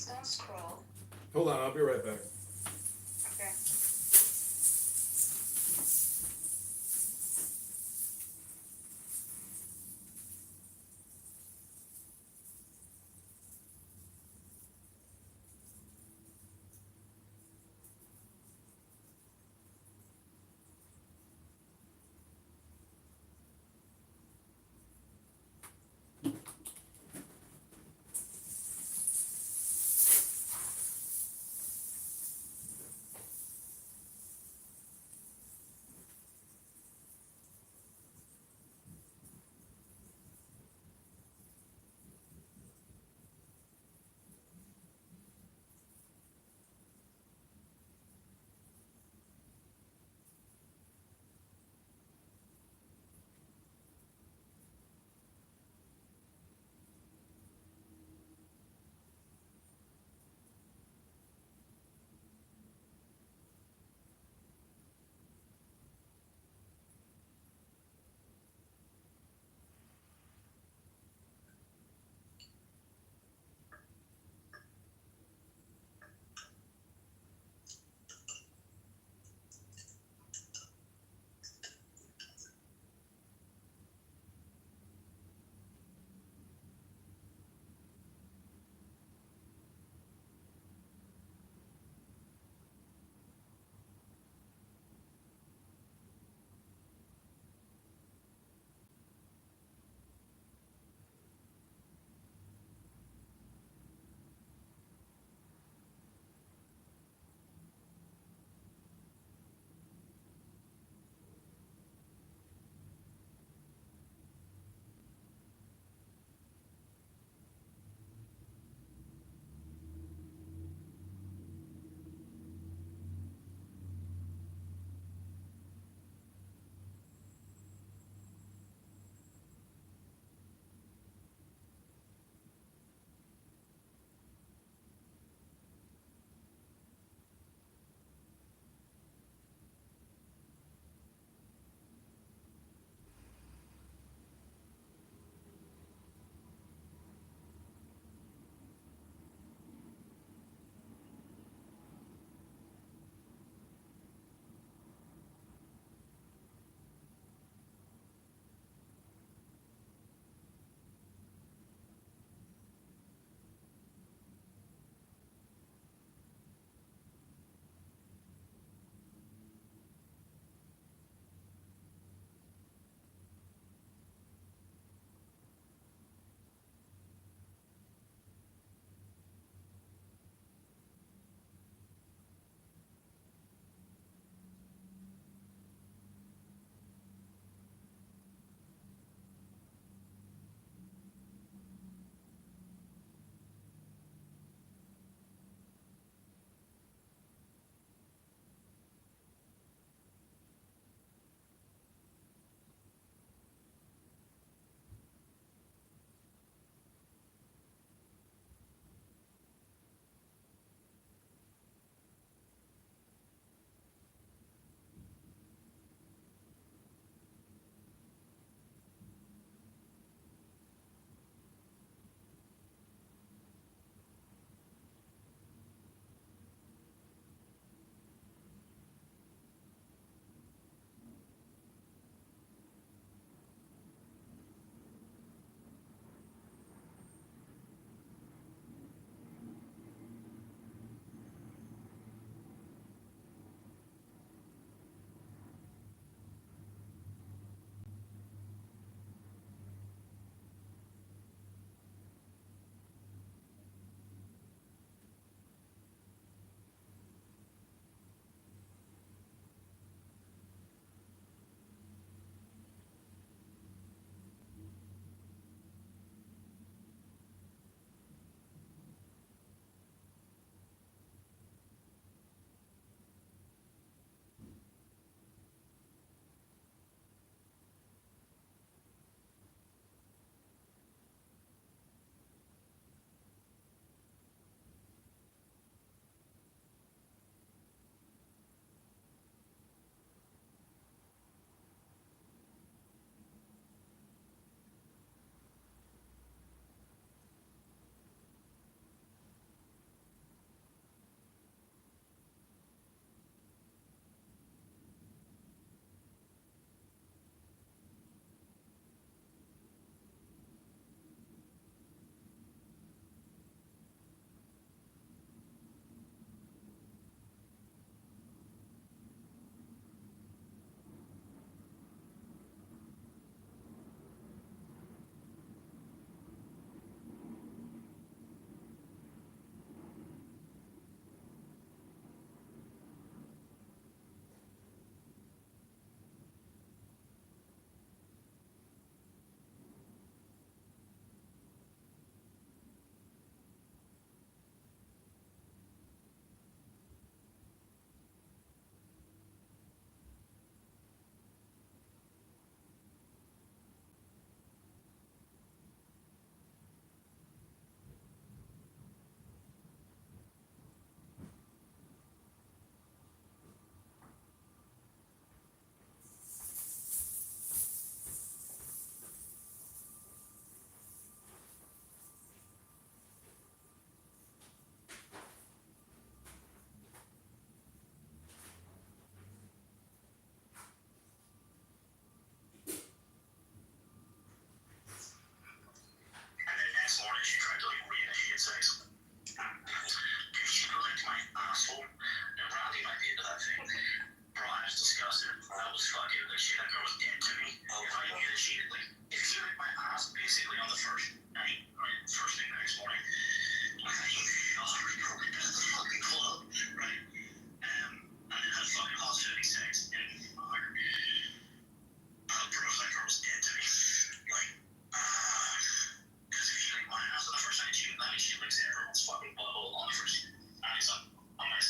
Just gonna scroll. Hold on, I'll be right back. Okay. She that girl was dead to me. Oh, if I knew that she had, like, if she ripped my ass basically on the first night, right, first thing the next morning, I thought you shot her broken down the fucking club, right? And then had fucking hostility sex in our bro, that girl was dead to me. Like, because if she licked my ass on the first night, she licks everyone's fucking butthole on the first night. And it's like, I'm like,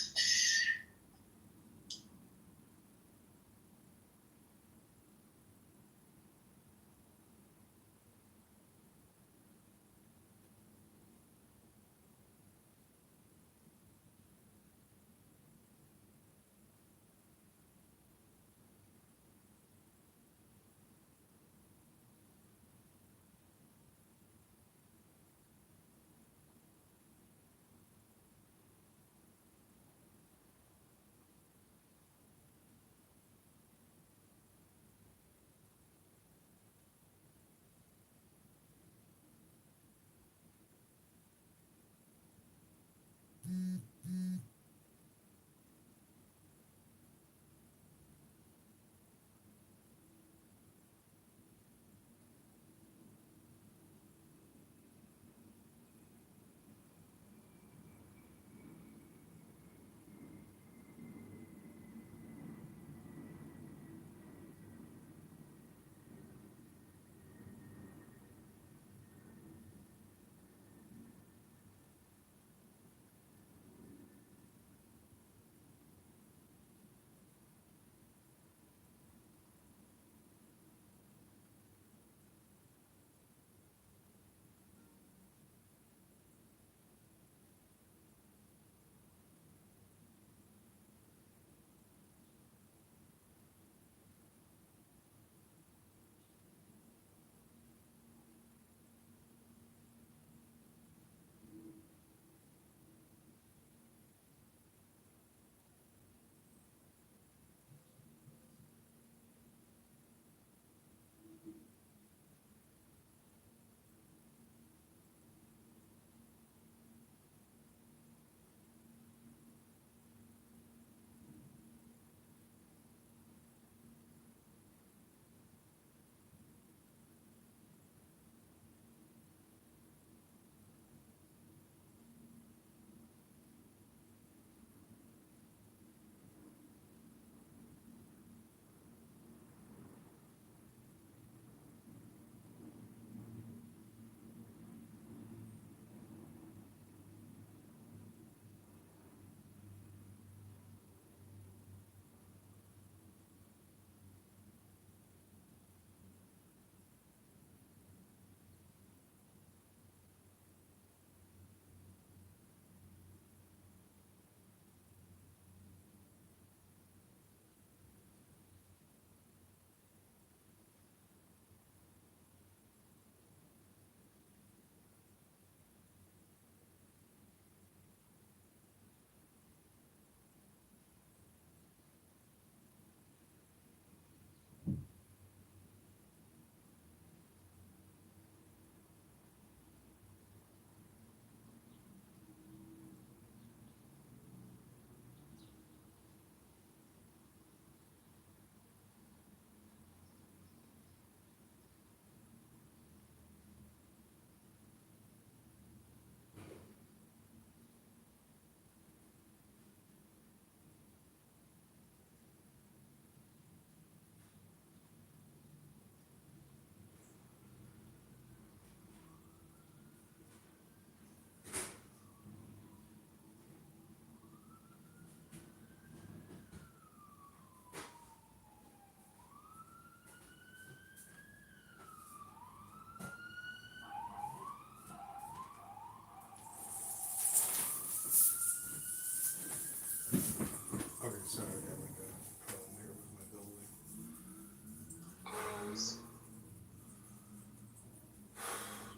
Okay, sorry, I got like a problem here with my building.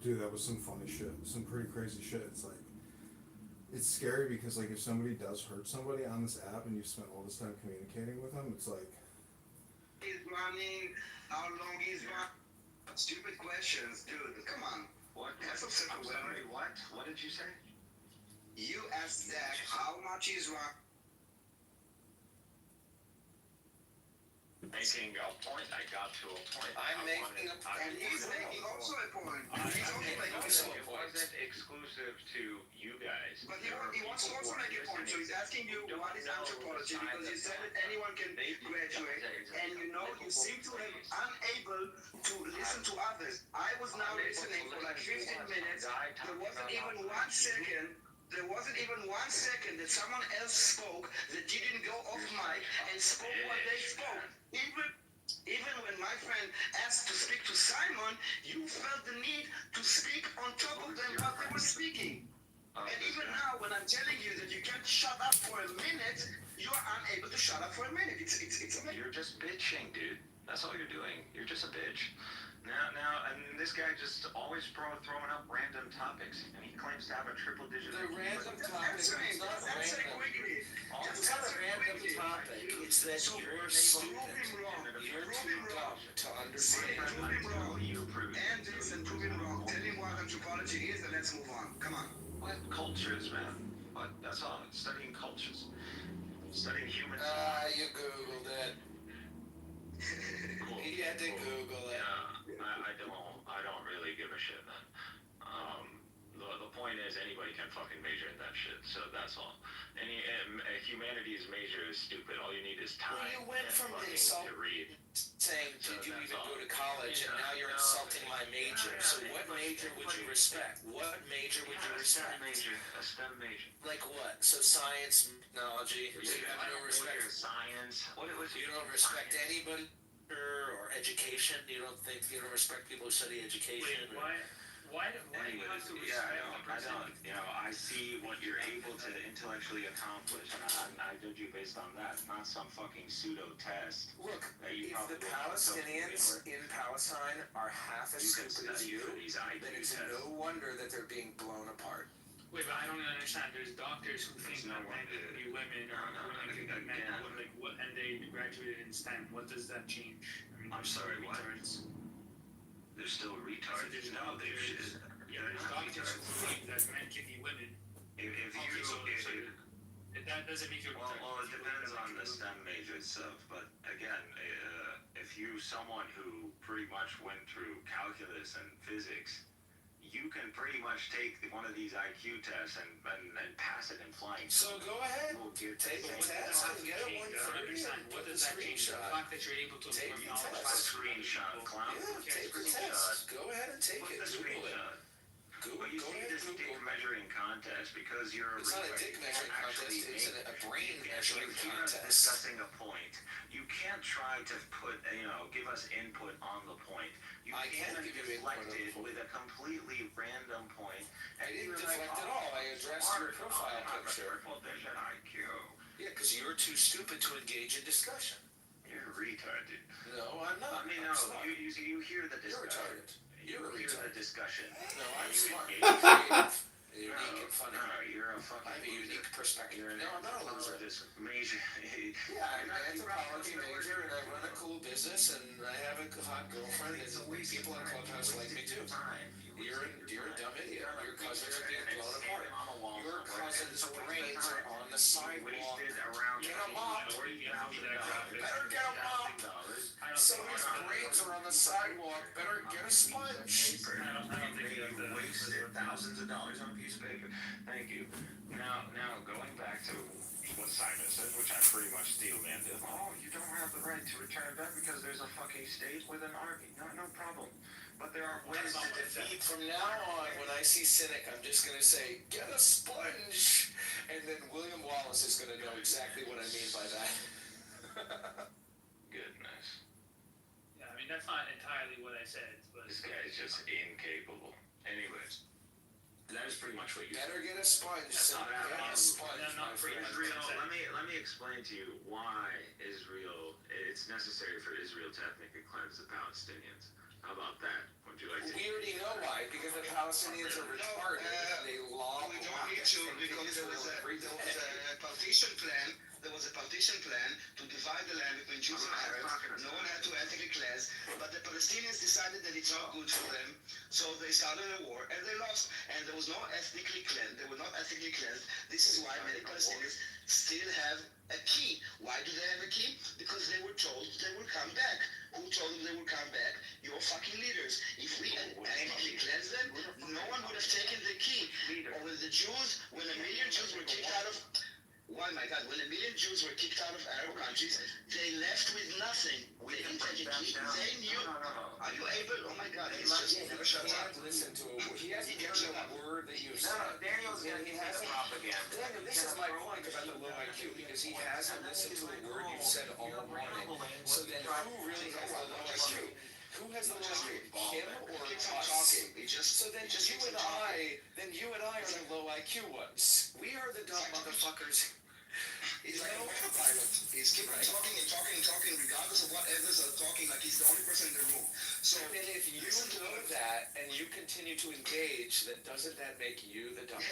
Dude, that was some funny shit. Some pretty crazy shit. It's like, it's scary because like if somebody does hurt somebody on this app and you spent all this time communicating with them, it's like. he's running, how long he's running. Stupid questions, dude. Come on. What? Have some simple. I'm sorry, what? What did you say? You asked Zach how much he's running. making a point. I got to a point. I'm making a point. And he's making also a point. He's also making a also point. a It point. wasn't exclusive to you guys. But he wants to also make a point. So he's asking you what is anthropology, because you said that anyone can graduate, and you seem to have unable to listen to others. I was now listening for like 15 minutes. There wasn't even 1 second. There wasn't even 1 second that someone else spoke that didn't go off mic and spoke what they spoke. Even when my friend asked to speak to Simon, you felt the need to speak on top of them while they were speaking. And even now, when I'm telling you that you can't shut up for a minute, you are unable to shut up for a minute. It's amazing. You're just bitching, dude. That's all you're doing. You're just a bitch. Now, and this guy just always throwing up random topics, and he claims to have a triple-digit. The random topic is not Answer random. quickly. It's not a random topic. It's that you're stupid. You're too dumb to understand. Prove him wrong. You prove it. And this and prove him wrong. Tell him what anthropology is, and let's move on. Come on. What cultures, man? What? That's all. Studying cultures. Studying humans. You Googled it. Cool. He had to Google it. Yeah, I don't really give a shit, man. The point is anybody can fucking major in that shit, so that's all. Humanities major is stupid. All you need is time. Well, you went and from fucking insult to read. saying, did you even go to college, and now you're insulting my major. So what major would you respect? What major would you respect? A STEM major. Like what? So science, technology, you have no respect. Science. What was You don't respect anybody or education? You don't respect people who study education? Why do you have to respect the I person? don't. I see what you're able to intellectually accomplish, and I judge you based on that, not some fucking pseudo test. Look, that you if the probably Palestinians in Palestine are half as stupid as you, then it's no wonder that they're being blown apart. Wait, but I don't understand. There's doctors who think that men can be women, or women can be men, and they graduated in STEM. What does that change? I mean, I'm sorry, what? retards. They're still retards. There's No, they're shit. Yeah, there's doctors who think that men can be women. If Okay, so you, that doesn't make you a retard. well, it depends on the STEM major itself. But again, if you someone who pretty much went through calculus and physics, you can pretty much take one of these IQ tests and pass it in flying. So go ahead, We'll get take a to test and get a I one don't for understand. What does that change? The fact that you're able to Take inform the knowledge test. by screenshot, clown. Yeah, take the test. Go ahead and take Put it. the Google it. screenshot. Google, But you go see ahead this and dick Google. measuring contest because you're It's not a retard. dick You measuring can't contest, actually it's make- a brain measuring if you're contest. discussing a point, you can't try to put, give us input on the point. You I can can't give you input on deflect the it point. with a completely random point. I And didn't you're deflect like, at all. I addressed your profile I'm a picture. triple digit IQ. Yeah, because you're too stupid to engage in discussion. You're a retard, dude. No, I'm not. I mean, I'm no, smart. you hear the You're discussion. retarded. You You're a hear the retard. discussion. No, I'm You smart. engage. Creative. Unique and funny. No, you're a fucking I have a unique loser. perspective. You're an No, I'm not a loser. anthropologist major. Yeah, I'm an anthropology major and I run a cool business and I have a hot girlfriend and people on Clubhouse like me too. You're a dumb idiot. Your cousins are being blown apart. Your cousin's brains are on the sidewalk. Get them up. Better get them up. Somebody's brains are on the sidewalk. Better get a sponge. You wasted thousands of dollars on a piece of paper. Thank you. Now, going back to what Simon said, which I pretty much steel man did. Oh, you don't have the right to return back because there's a fucking state with an army. No problem. But there are ways to defeat. From now on, when I see Cynic, I'm just going to say, get a sponge. And then William Wallace is going to know exactly what I mean by that. Goodness. Yeah, I mean, that's not entirely what I said, but This guy is just incapable. Anyways, that is pretty much what you said. Better get a sponge. That's not Cynic. Get a happening. sponge. No, not my for friend. Israel. Let me explain to you why it's necessary for Israel to ethnically cleanse the Palestinians. How about that? Would you like to? We already know why, because the Palestinians are retarded. They lob We don't need to, because there was a partition plan. There was a partition plan to divide the land between Jews and Arabs. No one had to ethnically cleanse, but the Palestinians decided that it's not good for them. So they started a war and they lost. And there was no ethnically cleansed. They were not ethnically cleansed. This is why many Palestinians still have a key. Why do they have a key? Because they were told they will come back. Who told them they will come back? Your fucking leaders. If we ethnically cleanse them, no one would have taken the key. Or when the Jews, when a million Jews were kicked out of, why my God, when a million Jews were kicked out of Arab countries, they left with nothing. They didn't take a key. They knew. Are you able? Oh my God, he's just never shuts up. Listen to it. He hasn't heard a word that you've said. Daniel's gonna get that propaganda. Daniel, this is my point about the low IQ, because he hasn't listened to a word you've said all morning. So then who really has the low IQ? Who has the low IQ? Him or Keeps on us? talking. He just, So then just you keeps and on talking. I are the low IQ ones. We are the dumb motherfuckers. He's like a autopilot. He's keeping talking and talking and talking, regardless of what others are talking, like he's the only person in the room. So And if you know that and you continue to engage, then doesn't that make you the dumb?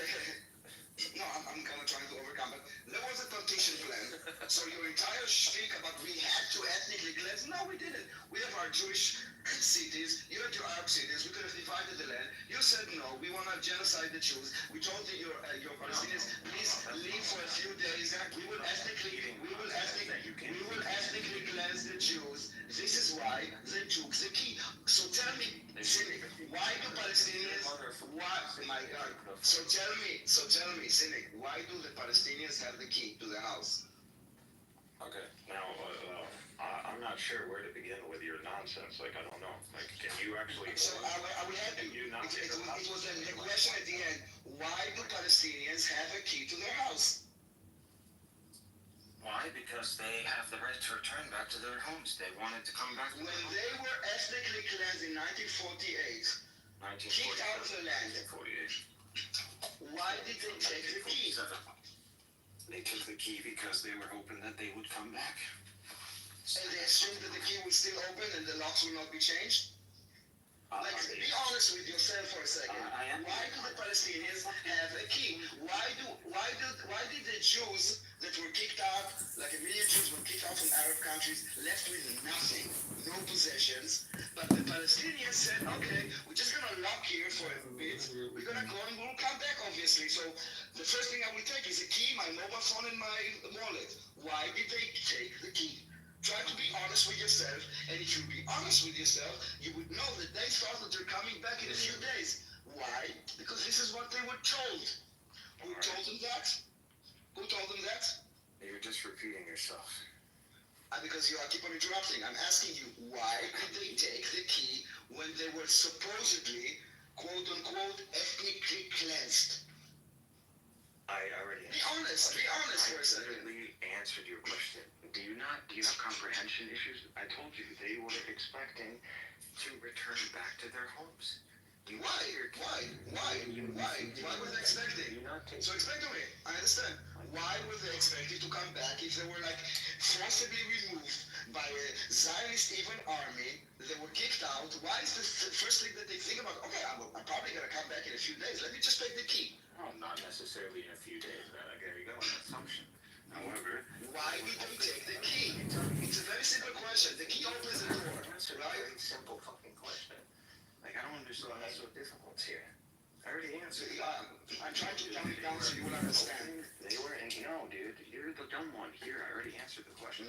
no, I'm gonna try to overcome it. There was a partition plan. So your entire speak about we had to ethnically cleanse, no, we didn't. We have our Jewish cities, you had your Arab cities, we could have divided the land. You said no, we want to genocide the Jews. We told your Palestinians, please leave for a few days. We will ethnically cleanse the Jews. This is why they took the key. So tell me, cynic, why do Palestinians? Why? My God. So tell me, cynic, why do the Palestinians have the key to the house? Okay, now, I'm not sure where to begin with your nonsense, like, I don't know, like, can you actually? So I will help you. You not It was the question at the end. Why do Palestinians have a key to their house? Why? Because they have the right to return back to their homes. They wanted to come back. When they were ethnically cleansed in 1948, kicked out of the land, 1948. why did they take the key? They took the key because they were hoping that they would come back. And they assumed that the key was still open and the locks will not be changed? Like, be honest with yourself for a second. I am. Why do the Palestinians have a key? Why did the Jews that were kicked out, like a million Jews were kicked out from Arab countries, left with nothing, no possessions, but the Palestinians said, okay, we're just gonna lock here for a bit, we're gonna go and we'll come back, obviously. So the first thing I will take is a key, my mobile phone, and my wallet. Why did they take the key? Try to be honest with yourself, and if you be honest with yourself, you would know that they thought that they're coming back in a few days. Why? Because this is what they were told. Who told them that? Who told them that? You're just repeating yourself. Because you keep on interrupting. I'm asking you, why did they take the key when they were supposedly, quote unquote, ethnically cleansed? I already Be honest for a second. I literally answered your question. Do you have comprehension issues? I told you they were expecting to return back to their homes. Why were they expecting? So explain to me. I understand. Why were they expected to come back if they were like forcibly removed by a Zionist even army? They were kicked out. Why is this the first thing that they think about? Okay, I'm probably gonna come back in a few days. Let me just take the key. Well, not necessarily in a few days, there you go, an assumption. However, Why did they take the key? It's a very simple question. The key opens the door, That's a right? very simple fucking question. Like, I don't understand what's so difficult here. I already answered. I'm trying to dumb it down so you will understand. They were, and no, dude, you're the dumb one here. I already answered the question.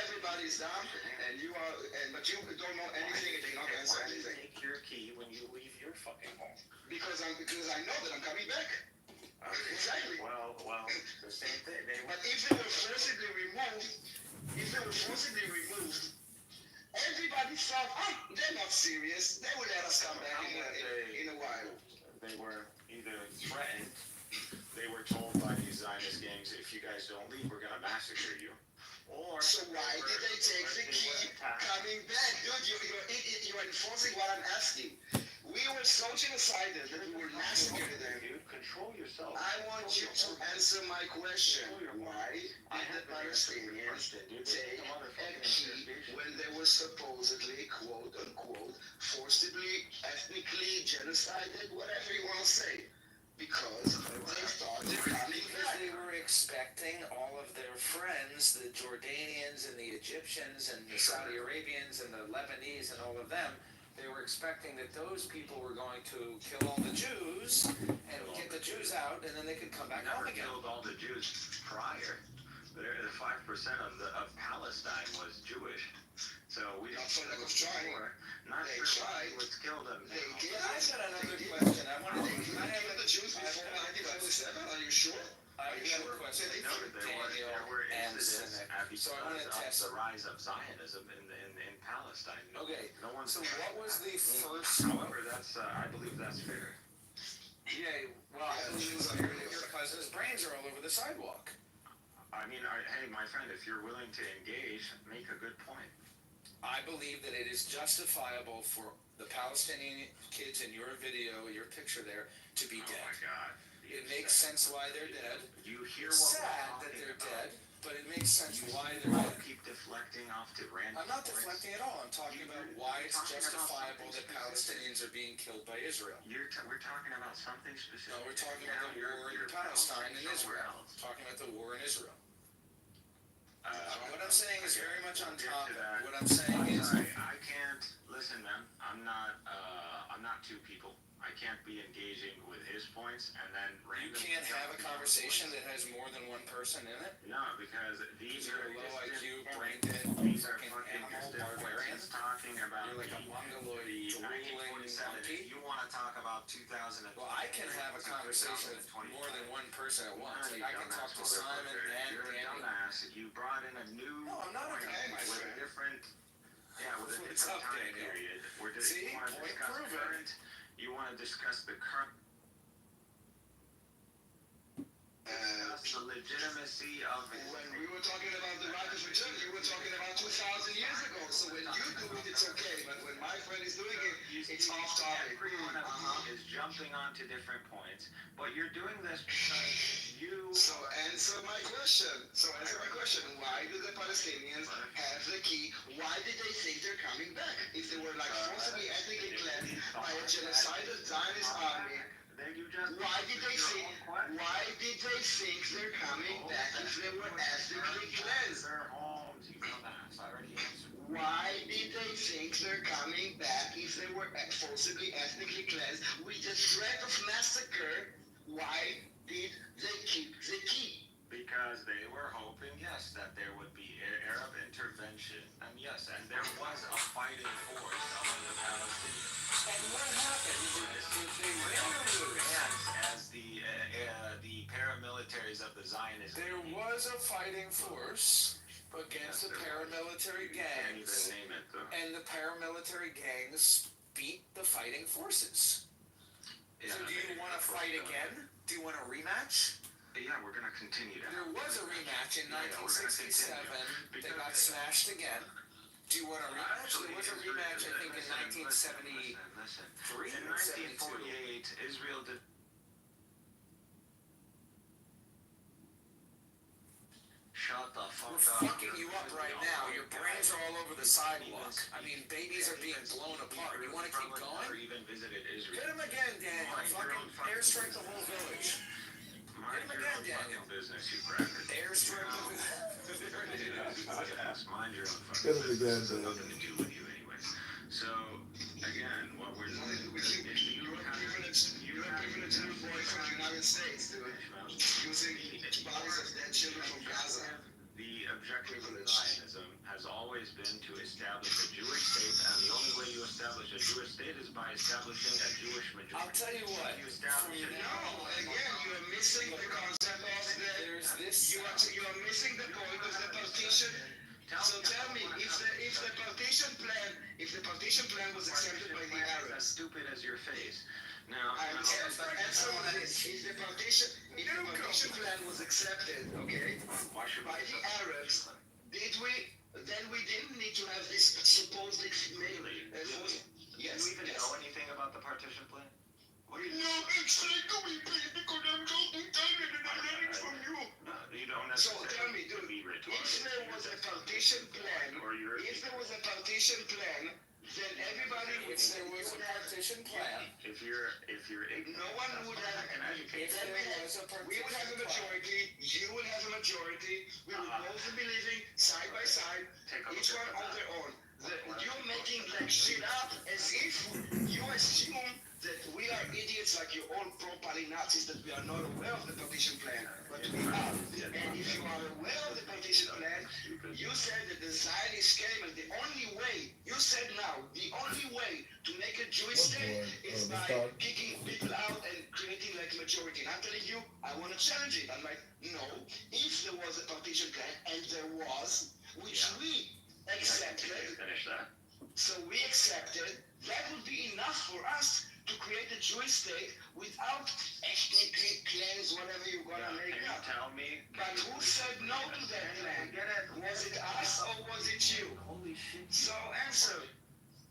Everybody's dumb, and you are, but you don't know anything and you don't answer why do you anything. take your key when you leave your fucking home? Because I know that I'm coming back. Okay. Exactly. Well, the same thing. They were. But if they were forcibly removed, everybody thought, they're not serious. They will let us come back in a while. They were either threatened, they were told by these Zionist gangs, if you guys don't leave, we're gonna massacre you. Or So why did they take the key coming back? Dude, you're enforcing what I'm asking. We were so genocidal that we will massacre them. Dude, control yourself. I want you to answer my question. Why did the Palestinians take a key when they were supposedly, quote unquote, forcibly, ethnically genocided, whatever you want to say? Because they thought they're coming Because back. they were expecting all of their friends, the Jordanians and the Egyptians and the Saudi Arabians and the Lebanese and all of them, they were expecting that those people were going to kill all the Jews and get the Jews out, and then they could come back home Never again. killed all the Jews prior. The 5% of Palestine was Jewish. So we Not for lack of trying. not They sure tried. what's killed them. They did. I've got another question. I wanted to They killed the Jews before 1947. Are you sure? I have a question No, for there Daniel were and incidents Cynic. So I want to because test. of the rise of Zionism in Palestine. Okay, No one's so what was the first? However, I believe that's fair. Yeah, well, I believe your cousin's brains are all over the sidewalk. I mean, hey, my friend, if you're willing to engage, make a good point. I believe that it is justifiable for the Palestinian kids in your video, your picture there, to be Oh dead. my God. It makes sense why they're dead. You hear It's what sad we're that talking they're about. dead, but it makes sense why they're You dead. keep deflecting off to random. I'm not deflecting at all. I'm talking about why it's justifiable that Palestinians are being killed by Israel. We're talking about something specific. No, we're talking about the war in Palestine and Israel. Talking about the war in Israel. What I'm saying is very much on topic. What I'm saying is, I can't listen, man. I'm not two people. I can't be engaging with his points and then you can't have a conversation that has more than one person in it. No, because these You're are a low IQ, brain distant- dead, these are fucking fucking animal distant barbarian. points. He's talking about You're like a mongoloid the drooling 1947. monkey. If you want to talk about 2000, Well, I can have a conversation with more than one person at once. Like I can talk to Simon and You're a Daniel. dumbass. You brought in a new No, I'm not a point dumbass. with a different, with a What's different up, time Daniel? period. See? You want to Point discuss proven. current. You want to discuss the current. The legitimacy of it. When we were talking about the right of return, you were talking about 2,000 years ago. So when you do it, it's okay. But when my friend is doing it, it's off topic. Every one of you is jumping onto different points, but you're doing this because you. So answer my question. Why do the Palestinians have the key? Why did they think they're coming back? If they were like forcibly ethnically cleansed by a genocidal Zionist army, Then you just. why did they think they're coming back if they were ethnically cleansed? Their homes, you dumbass. I already answered. Why did they think they're coming back if they were forcibly ethnically cleansed with the threat of massacre? Why did they keep the key? Because they were hoping, yes, that there would be Arab intervention, and yes, and there was a fighting force among the Palestinians. And what happened? They really As the paramilitaries of the Zionists. There was a fighting force against the paramilitary You can't gangs, even name it though. and the paramilitary gangs beat the fighting forces. Yeah, So do you want to fight again? Do you want a rematch? Yeah, we're gonna continue to. There was a rematch in Yeah, we're gonna 1967. continue. They got smashed again. Do you want a rematch? There was a rematch, I think, in 1973 In or 72. 1948, Israel did. Shut the fuck We're up. fucking you up right now. Your brains are all over the sidewalk. I mean, babies are being blown apart. You want to keep Or going? even visited Israel. Get him again, Daniel. Fucking airstrike the whole village. Mind Get him your own again, fucking business, you cracker. Airstrike the Yes, mind your own fucking Get him again, business. It's got Daniel. nothing to do with you anyways. So, again, what we're doing is You're a privileged little boy from the United States, dude. Using bodies of dead children from Gaza. The objective of Zionism has always been to establish a Jewish state, and the only way you establish a Jewish state is by establishing a Jewish majority. I'll tell you what. You establish it. No, again, you are missing the concept of There's this. you are missing the point of the partition. So tell me, if the partition plan was accepted by the As Arabs, stupid as your face. Now, answer on this. If the partition plan was accepted, okay, why should by the Arabs, then we didn't need to have this supposed Really? Yes, Do you even yes. know anything about the partition plan? What do you No, explain to me, please, because I'm talking Italian and I'm learning from you. No, you don't So necessarily tell me, dude, be retarded. if there was a partition plan, Or you're then everybody would If there was a partition plan, if you're ignorant, no one would have an educated. if there was a we would have a partition plan, majority, you would have a majority, we would both be living side by side, Take a look each at one the on map. their own. you're making like shit up as if you assume that we are idiots, like you're all pro-party Nazis, that we are not aware of the partition plan, but we are. And if you are aware of the partition plan, you said that the Zionist came, and the only way, you said now, the only way to make a Jewish state is by kicking people out and creating like majority. And I'm telling you, I want to challenge it. I'm like, no, if there was a partition plan, and there was, which we accepted, so we accepted, that would be enough for us to create a Jewish state without ethnically cleanse whatever you're gonna make up. Tell me. But who said no to that plan? Was it us or was it you? Holy shit. So answer.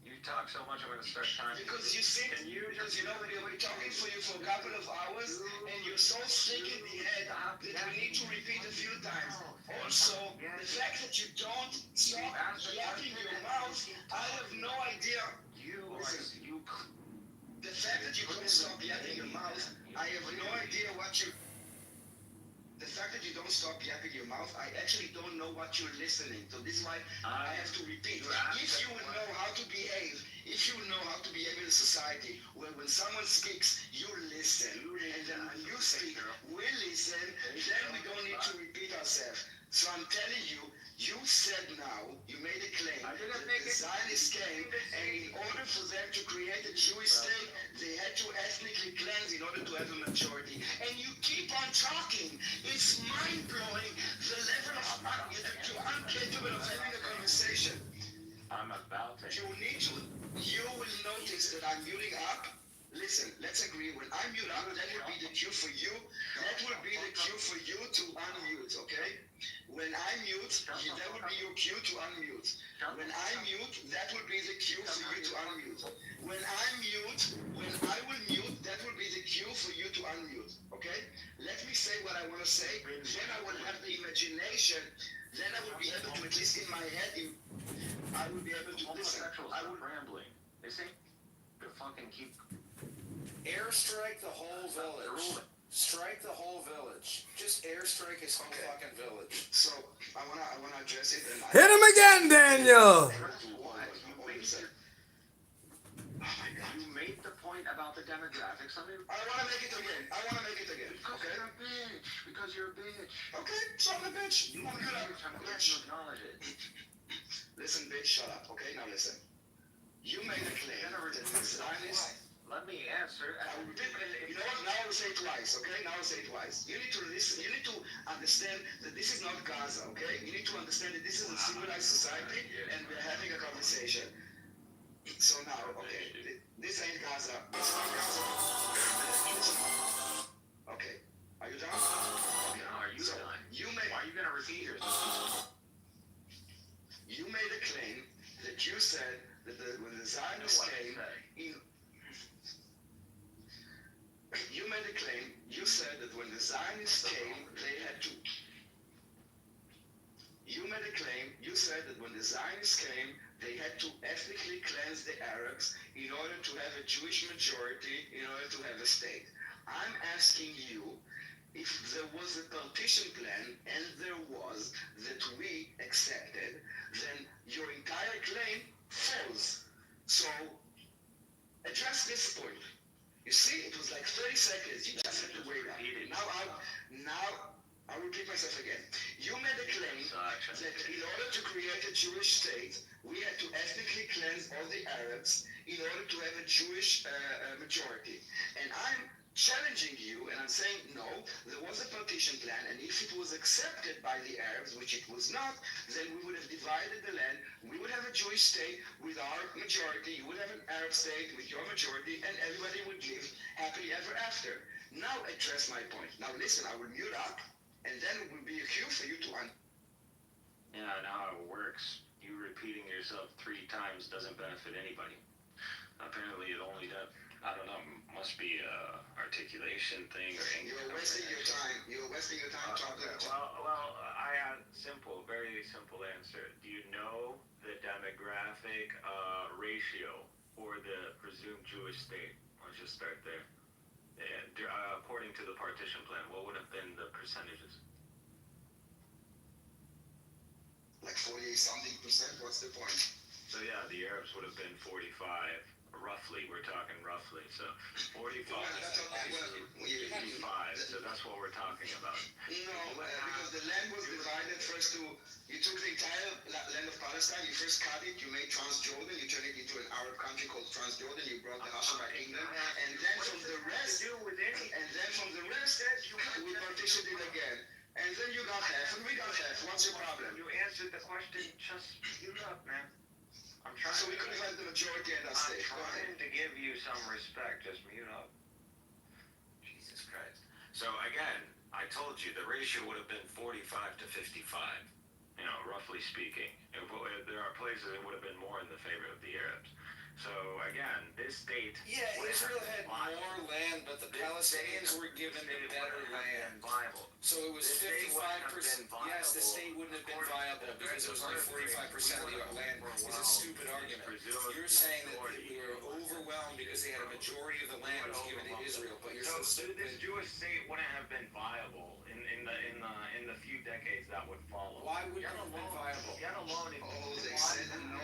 You talk so much, I'm gonna start timing. Because you see, because you know we've been talking for you for a couple of hours, and you're so sick in the head that we need to repeat a few times. Also, the fact that you don't stop yapping your mouth, I have no idea. The fact that you don't stop yapping your mouth, I have no idea what you. The fact that you don't stop yapping your mouth, I actually don't know what you're listening to. This is why I have to repeat. If you would know how to behave, if you would know how to behave in society, where when someone speaks, you listen, and then when you speak, we listen, then we don't need to repeat ourselves. So I'm telling you, you said now, you made a claim that the Zionists came, and in order for them to create a Jewish state, they had to ethnically cleanse in order to have a majority. And you keep on talking. It's mind-blowing the level of you're incapable of having a conversation. I'm about to. You will notice that I'm muting up. Listen, let's agree. When I mute up, that will be the cue for you. That will be the cue for you to unmute, okay? When I mute, that will be your cue to unmute. When I mute, that will be the cue for you to unmute. When I will mute, that will be the cue for you to unmute, okay? Let me say what I want to say, then I will have the imagination, then I will be able to, at least in my head, I will be able to listen. I will rambling. They say to fucking keep. Airstrike the whole village. Strike the whole village. Just airstrike his whole fucking village. So I wanna address it. And Hit him again, Daniel. You made the point about the demographics. I wanna make it again. Because you're a bitch. Okay, so I'm a bitch. You wanna I'm glad you acknowledge it. Listen, bitch, shut up. Okay, now listen. You made a claim that the Zionists. Let me answer. You know what? Now I will say it twice, okay? Now I will say it twice. You need to listen. You need to understand that this is not Gaza, okay? You need to understand that this is a civilized society, and we're having a conversation. So now, okay, this ain't Gaza. It's not Gaza. Okay, are you done? Okay. No, are you done? Why are you gonna repeat yourself? You made a claim that you said that when the Zionists came in. You made a claim, you said that when the Zionists came, they had to. You made a claim, you said that when the Zionists came, they had to ethnically cleanse the Arabs in order to have a Jewish majority, in order to have a state. I'm asking you if there was a partition plan, and there was, that we accepted, then your entire claim falls. So, address this point. You see, it was like 30 seconds. You just had to wait. Now I'll repeat myself again. You made a claim that in order to create a Jewish state, we had to ethnically cleanse all the Arabs in order to have a Jewish majority. And I'm challenging you, and I'm saying, no, there was a partition plan, and if it was accepted by the Arabs, which it was not, then we would have divided the land, we would have a Jewish state with our majority, you would have an Arab state with your majority, and everybody would live happily ever after. Now address my point. Now listen, I will mute up, and then it will be a cue for you to Yeah, I know how it works. You repeating yourself 3 times doesn't benefit anybody. Apparently it only does. I don't know, must be a articulation thing or anything. You're wasting your time. You're wasting your time talking. Well, I have very simple answer. Do you know the demographic ratio for the presumed Jewish state? Let's just start there. And, according to the partition plan, what would have been the percentages? Like 48-something%. What's the point? So yeah, the Arabs would have been 45, roughly. We're talking roughly. So 45, That's okay. Well, 55. So that's what we're talking about. no, because the land was divided first to, you took the entire land of Palestine, you first cut it, you made Transjordan, you turned it into an Arab country called Transjordan, you brought the Hashemite kingdom, and then from the rest, we partitioned it again. And then you got half, and we got half. What's your problem? You answered the question. Just mute up, man. I'm trying. So we couldn't have the majority in that state. I'm trying to give you some respect. Just mute up. Jesus Christ. So again, I told you the ratio would have been 45 to 55. You know, roughly speaking. There are places it would have been more in the favor of the Arabs. So again, this state. Yeah, Israel had more land, but the Palestinians were given the better land. So it was 55%. Yes, the state wouldn't have been viable because it was only 45% of the land. It's a stupid argument. You're saying that we were overwhelmed because they had a majority of the land was given to Israel, but you're so stupid. This Jewish state wouldn't have been viable in the few decades that would follow. Why wouldn't it have been viable? Yet alone, They said no.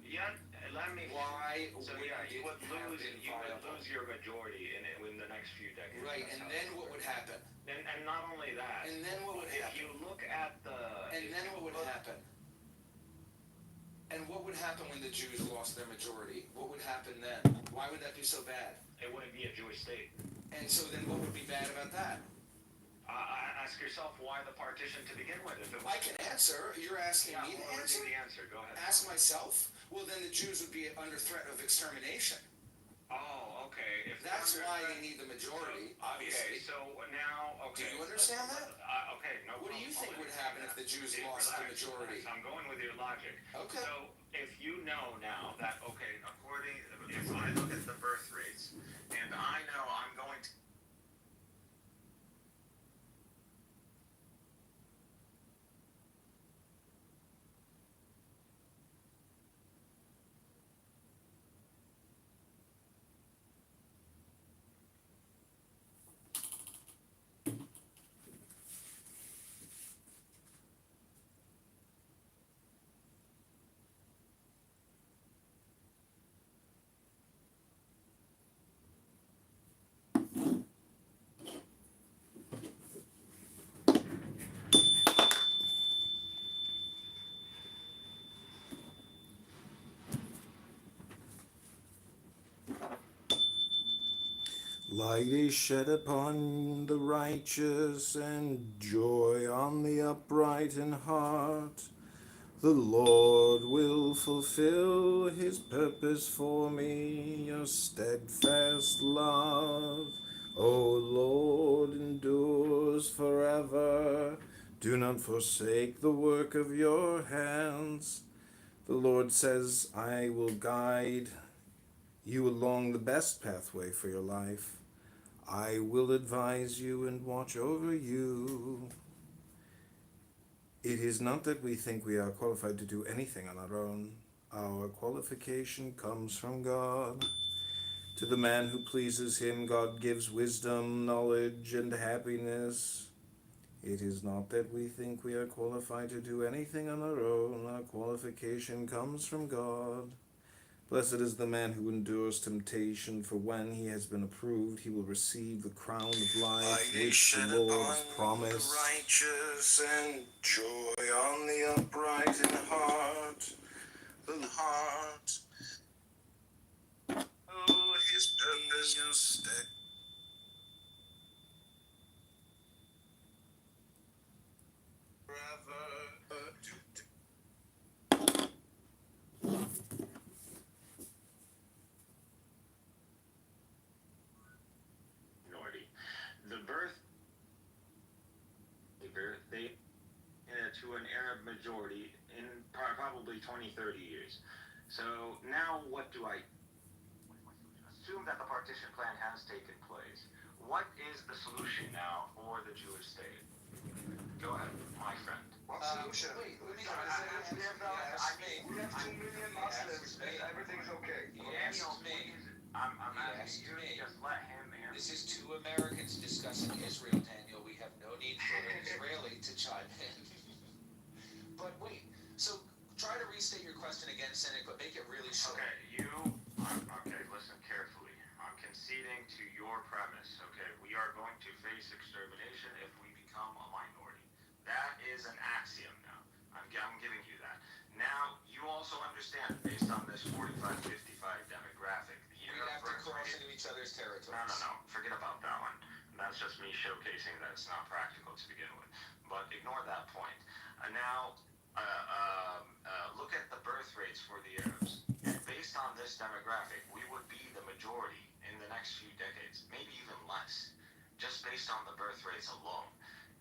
Yet, let me. Why So wouldn't yeah, it you would have been viable? lose your majority in the next few decades. Right, That's and how then it what would happen? And not only that. And then what would If happen? you look at the. And then what would happen? And what would happen when the Jews lost their majority? What would happen then? Why would that be so bad? It wouldn't be a Jewish state. And so then what would be bad about that? Ask yourself why the partition to begin with. If it was, I can answer. You're asking me to what would answer? be the answer? Go ahead. Ask myself? Well, then the Jews would be under threat of extermination. Oh, okay. If That's they're why under- they need the majority, Okay, obviously. so now, okay. Do you understand that? Okay, no What do you think would happen if the Jews lost the majority? I'm going with your logic. Okay. So if you know now that, okay, if I look at the birth rates, and I know I'm going to. Light is shed upon the righteous, and joy on the upright in heart. The Lord will fulfill his purpose for me, your steadfast love, O Lord, endures forever. Do not forsake the work of your hands. The Lord says, I will guide you along the best pathway for your life. I will advise you and watch over you. It is not that we think we are qualified to do anything on our own. Our qualification comes from God. To the man who pleases him, God gives wisdom, knowledge, and happiness. It is not that we think we are qualified to do anything on our own. Our qualification comes from God. Blessed is the man who endures temptation, for when he has been approved, he will receive the crown of life which the Lord has promised. Righteous and joy on the upright in heart. The heart. Oh, his purpose is steady. To an Arab majority in probably 20, 30 years. So now what do I assume that the partition plan has taken place? What is the solution now for the Jewish state? Go ahead, my friend. What solution? Wait, let me We have 2 million Muslims and everything's okay. I'm asking you to just let him answer. This is two Americans discussing Israel, Daniel. We have no need for an Israeli to chime in. But wait, so try to restate your question again. so. Okay, listen carefully. I'm conceding to your premise, okay? We are going to face extermination if we become a minority. That is an axiom now. I'm giving you that. Now, you also understand, based on this 45-55 demographic, the We have to cross into each other's territories. No. Forget about that one. That's just me showcasing that it's not practical to begin with. But ignore that point. Look at the birth rates for the Arabs. And based on this demographic, we would be the majority in the next few decades, maybe even less, just based on the birth rates alone.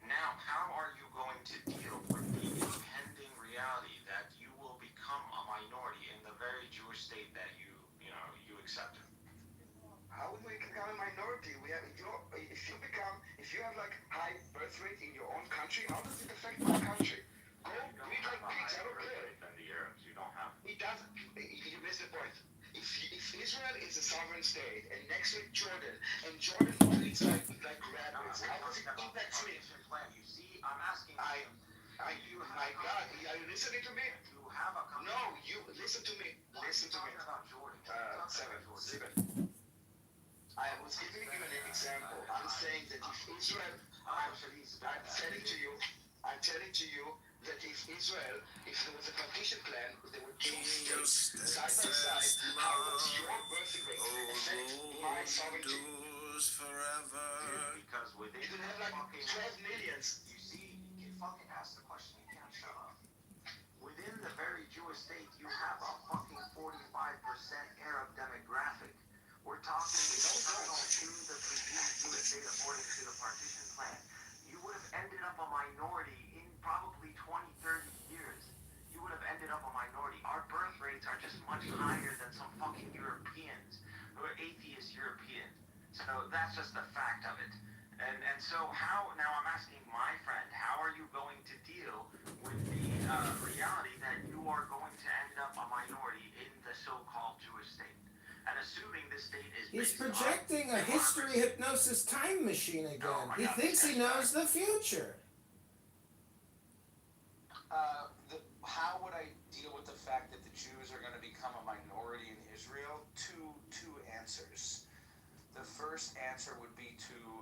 Now, how are you going to deal with the impending reality that you will become a minority in the very Jewish state that you accepted? How would we become a minority? If you have like high birth rate in your own country, how does it affect my country? Go breed like pigs, I don't care. Than the Arabs, you don't have. It doesn't. You miss the point. If Israel is a sovereign state and next to it Jordan, and Jordan treats like rabbits, how does it impact me? You see, I'm asking you. My God, are you listening to me? You have a country. No, you listen to me. Listen to me. Steven. I was giving you an example. I'm saying that if Israel, I'm telling to you that if Israel, if there was a partition plan, there were two states side by side. How does your birth rate affect my sovereignty? Forever. Dude, because within You have like 12 millions. you see, you fucking ask the question, you can't shut up. Within the very Jewish state, you have a fucking 45% Arab demographic. We're talking internal to the presumed Jewish state according to the partition plan. You would have ended up a minority in probably 20, 30 years. You would have ended up a minority. Our birth rates are just much higher than some fucking Europeans who are atheist Europeans. So that's just the fact of it. And so how, now I'm asking my friend, how are you going to deal with the reality that you are going to end up a minority in the so-called Jewish state? And assuming this state is He's based on projecting a history hypnosis time machine again. He thinks he knows the future. How would I deal with the fact that the Jews are going to become a minority in Israel? Two answers. The first answer would be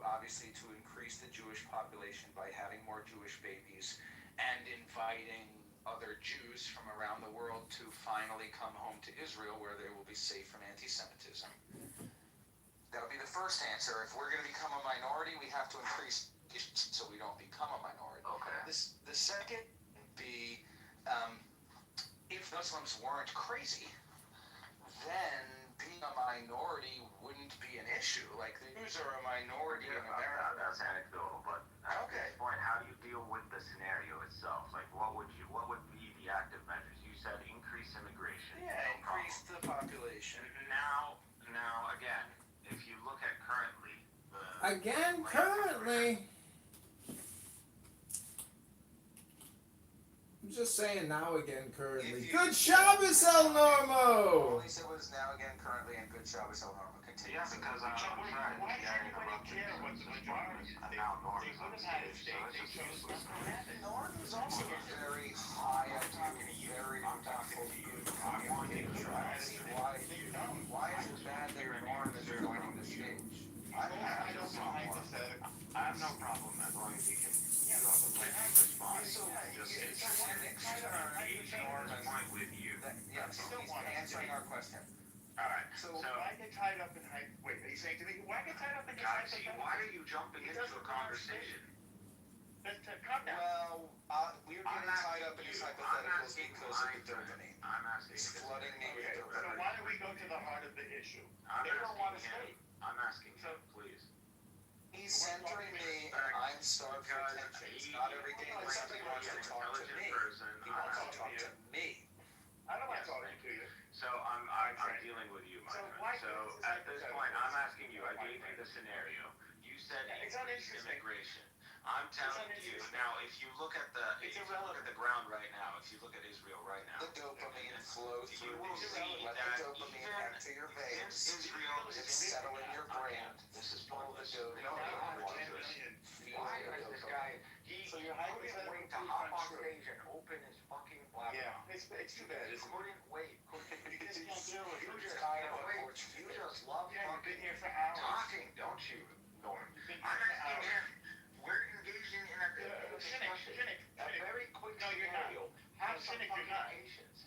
obviously to increase the Jewish population by having more Jewish babies and inviting other Jews from around the world to finally come home to Israel where they will be safe from anti-Semitism. That would be the first answer. If we're going to become a minority, we have to increase so we don't become a minority. Okay. The second would be if Muslims weren't crazy, then being a minority wouldn't be an issue. Like, the Jews are a minority in America. That's anecdotal, but at this point, how do you deal with the scenario itself? Like, what would be the active measures? You said increase immigration. Yeah, increase the population. Now, again, if you look at currently, Currently. I'm just saying now again, currently. Good Shabbos, El Normo! Only said was now again, currently, and good Shabbos, El Normo. Continue. Yeah, because I'm trying to Why does everybody care what the majority and now Norm They is would on have had a stage, state. so They it's chose just useless. what's going to happen. Norm is also a very high IQ, very respectful, good communicator. I don't see why is it bad that Norm is joining the stage? I don't know. I have no problem as long as he can respond. Point with you. Yes, he's answering our question. Alright, So why get tied up in wait, are you saying to me, why get tied up in guys, why are you jumping into a conversation? Calm down. Well, we're getting tied up in these hypotheticals because of the dopamine. I'm asking. It's flooding me with Okay, so dopamine. why don't we go to the heart of the issue? I'm They don't want to asking stay. him. I'm asking him, please. He's centering me, and I'm starved for attention. It's not every day that somebody wants to talk to me. He wants to talk to me. I don't want to talk to you. So I'm dealing with you, my So friend. why So is this at this point, hypothetical? I'm asking you. I gave you the scenario. You said Yeah, it's increase uninteresting. immigration. I'm telling you uninteresting. now. If you look at It's the irrelevant. ground right now, if you look at Israel right now, The dopamine flow you through will these. see Let that the dopamine even enter your since veins. Israel is It's settle in your brain. This is Pull pointless. the We don't dopamine. even want $10 to. million. Feel Why the is this dopamine. guy? So your couldn't hypothetical wait to proves hop on untrue. stage and open his fucking blabber. Yeah, it's too bad, isn't it? Couldn't wait. Because You just love fucking talking, don't you, Norm? I'm asking him. We're engaging in a very quick scenario. Have cynic, you're not.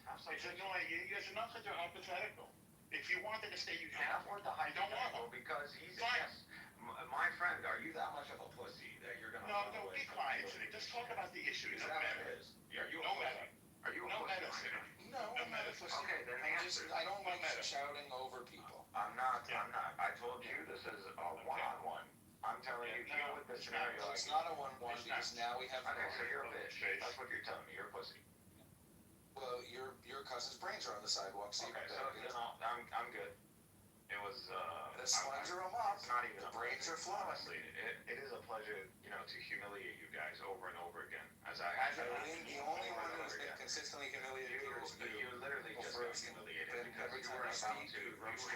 Have some It's annoying. It's enough that you're hypothetical. If you wanted to stay, you can. Enough with the don't want hypothetical them. because he's Fine. yes. My friend, are you that much of a pussy that you're gonna No, run no, away be from quiet, the cynic. Just talk about the issue. Is No that what matter. it is? Are you a No pussy? matter. Are you a No pussy? matter, cynic. No, I'm not a pussy. Okay, then I answer. I don't like shouting over people. I'm not. Yeah. I'm not. I told you this is a one-on-one. I'm telling you, deal with the it's scenario. not. It's not a 1-1 It's because now we have. Okay, so you're a Okay. bitch. That's what you're telling me. You're a pussy. Well, your cousin's brains are on the sidewalk, so Okay, you so you know, I'm good. It was. the sponge them up. It's not even. The a brains pleasure, are flowing. Honestly, it is a pleasure, to humiliate you guys over and over again. As I The only one who's been consistently humiliated here is you you. literally just Over got humiliated and because every you time were I about speak, to. you roast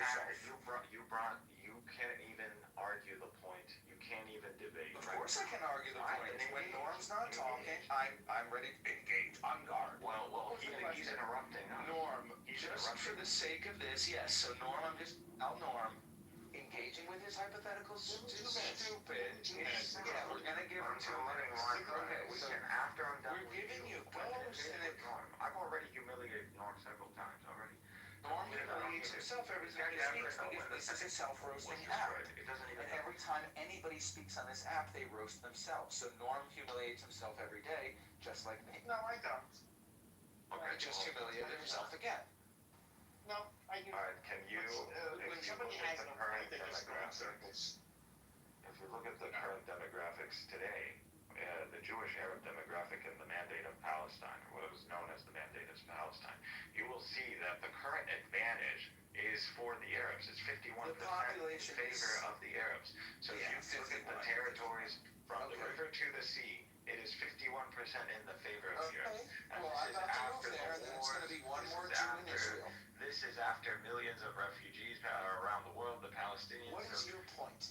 You can't even argue the point. You can't even debate. Of right? course I can argue the Fine, point. then When engage. Norm's not talking, I'm ready to engage on guard. Well, What was the he's question? interrupting. Huh? Norm, He's just interrupting. for the sake of this, yes. So Norm, I'll Norm, engaging with his hypotheticals is stupid. Yeah, we're gonna give him 2 minutes. Okay, We so can, after I'm done we're with giving you when go, it's cynic. Norm. I've already humiliated Norm several times already. Norm humiliates himself every time he speaks because this is a self-roasting app. It doesn't even And every time anybody speaks on this app, they roast themselves. So Norm humiliates himself every day, just like me. No, I don't. He just humiliated himself again. No, I do. Alright, can you, When if you somebody look at has the an current point, they just go in demographics, circles. if you look at the current demographics today, the Jewish Arab demographic and the Mandate of Palestine, or what was known as the Mandate of Palestine, you will see that the current advantage is for the Arabs. It's 51% The population in favor of the Arabs. So Yeah, if you look at the 51. territories from the Okay. river to the sea, it is 51% in the favor of the Okay, Arabs. And well, this I'm is about to after move there, and the then it's gonna be wars. one more This is Jew in after- Israel. This is after millions of refugees around the world, the Palestinians. What is so- your point?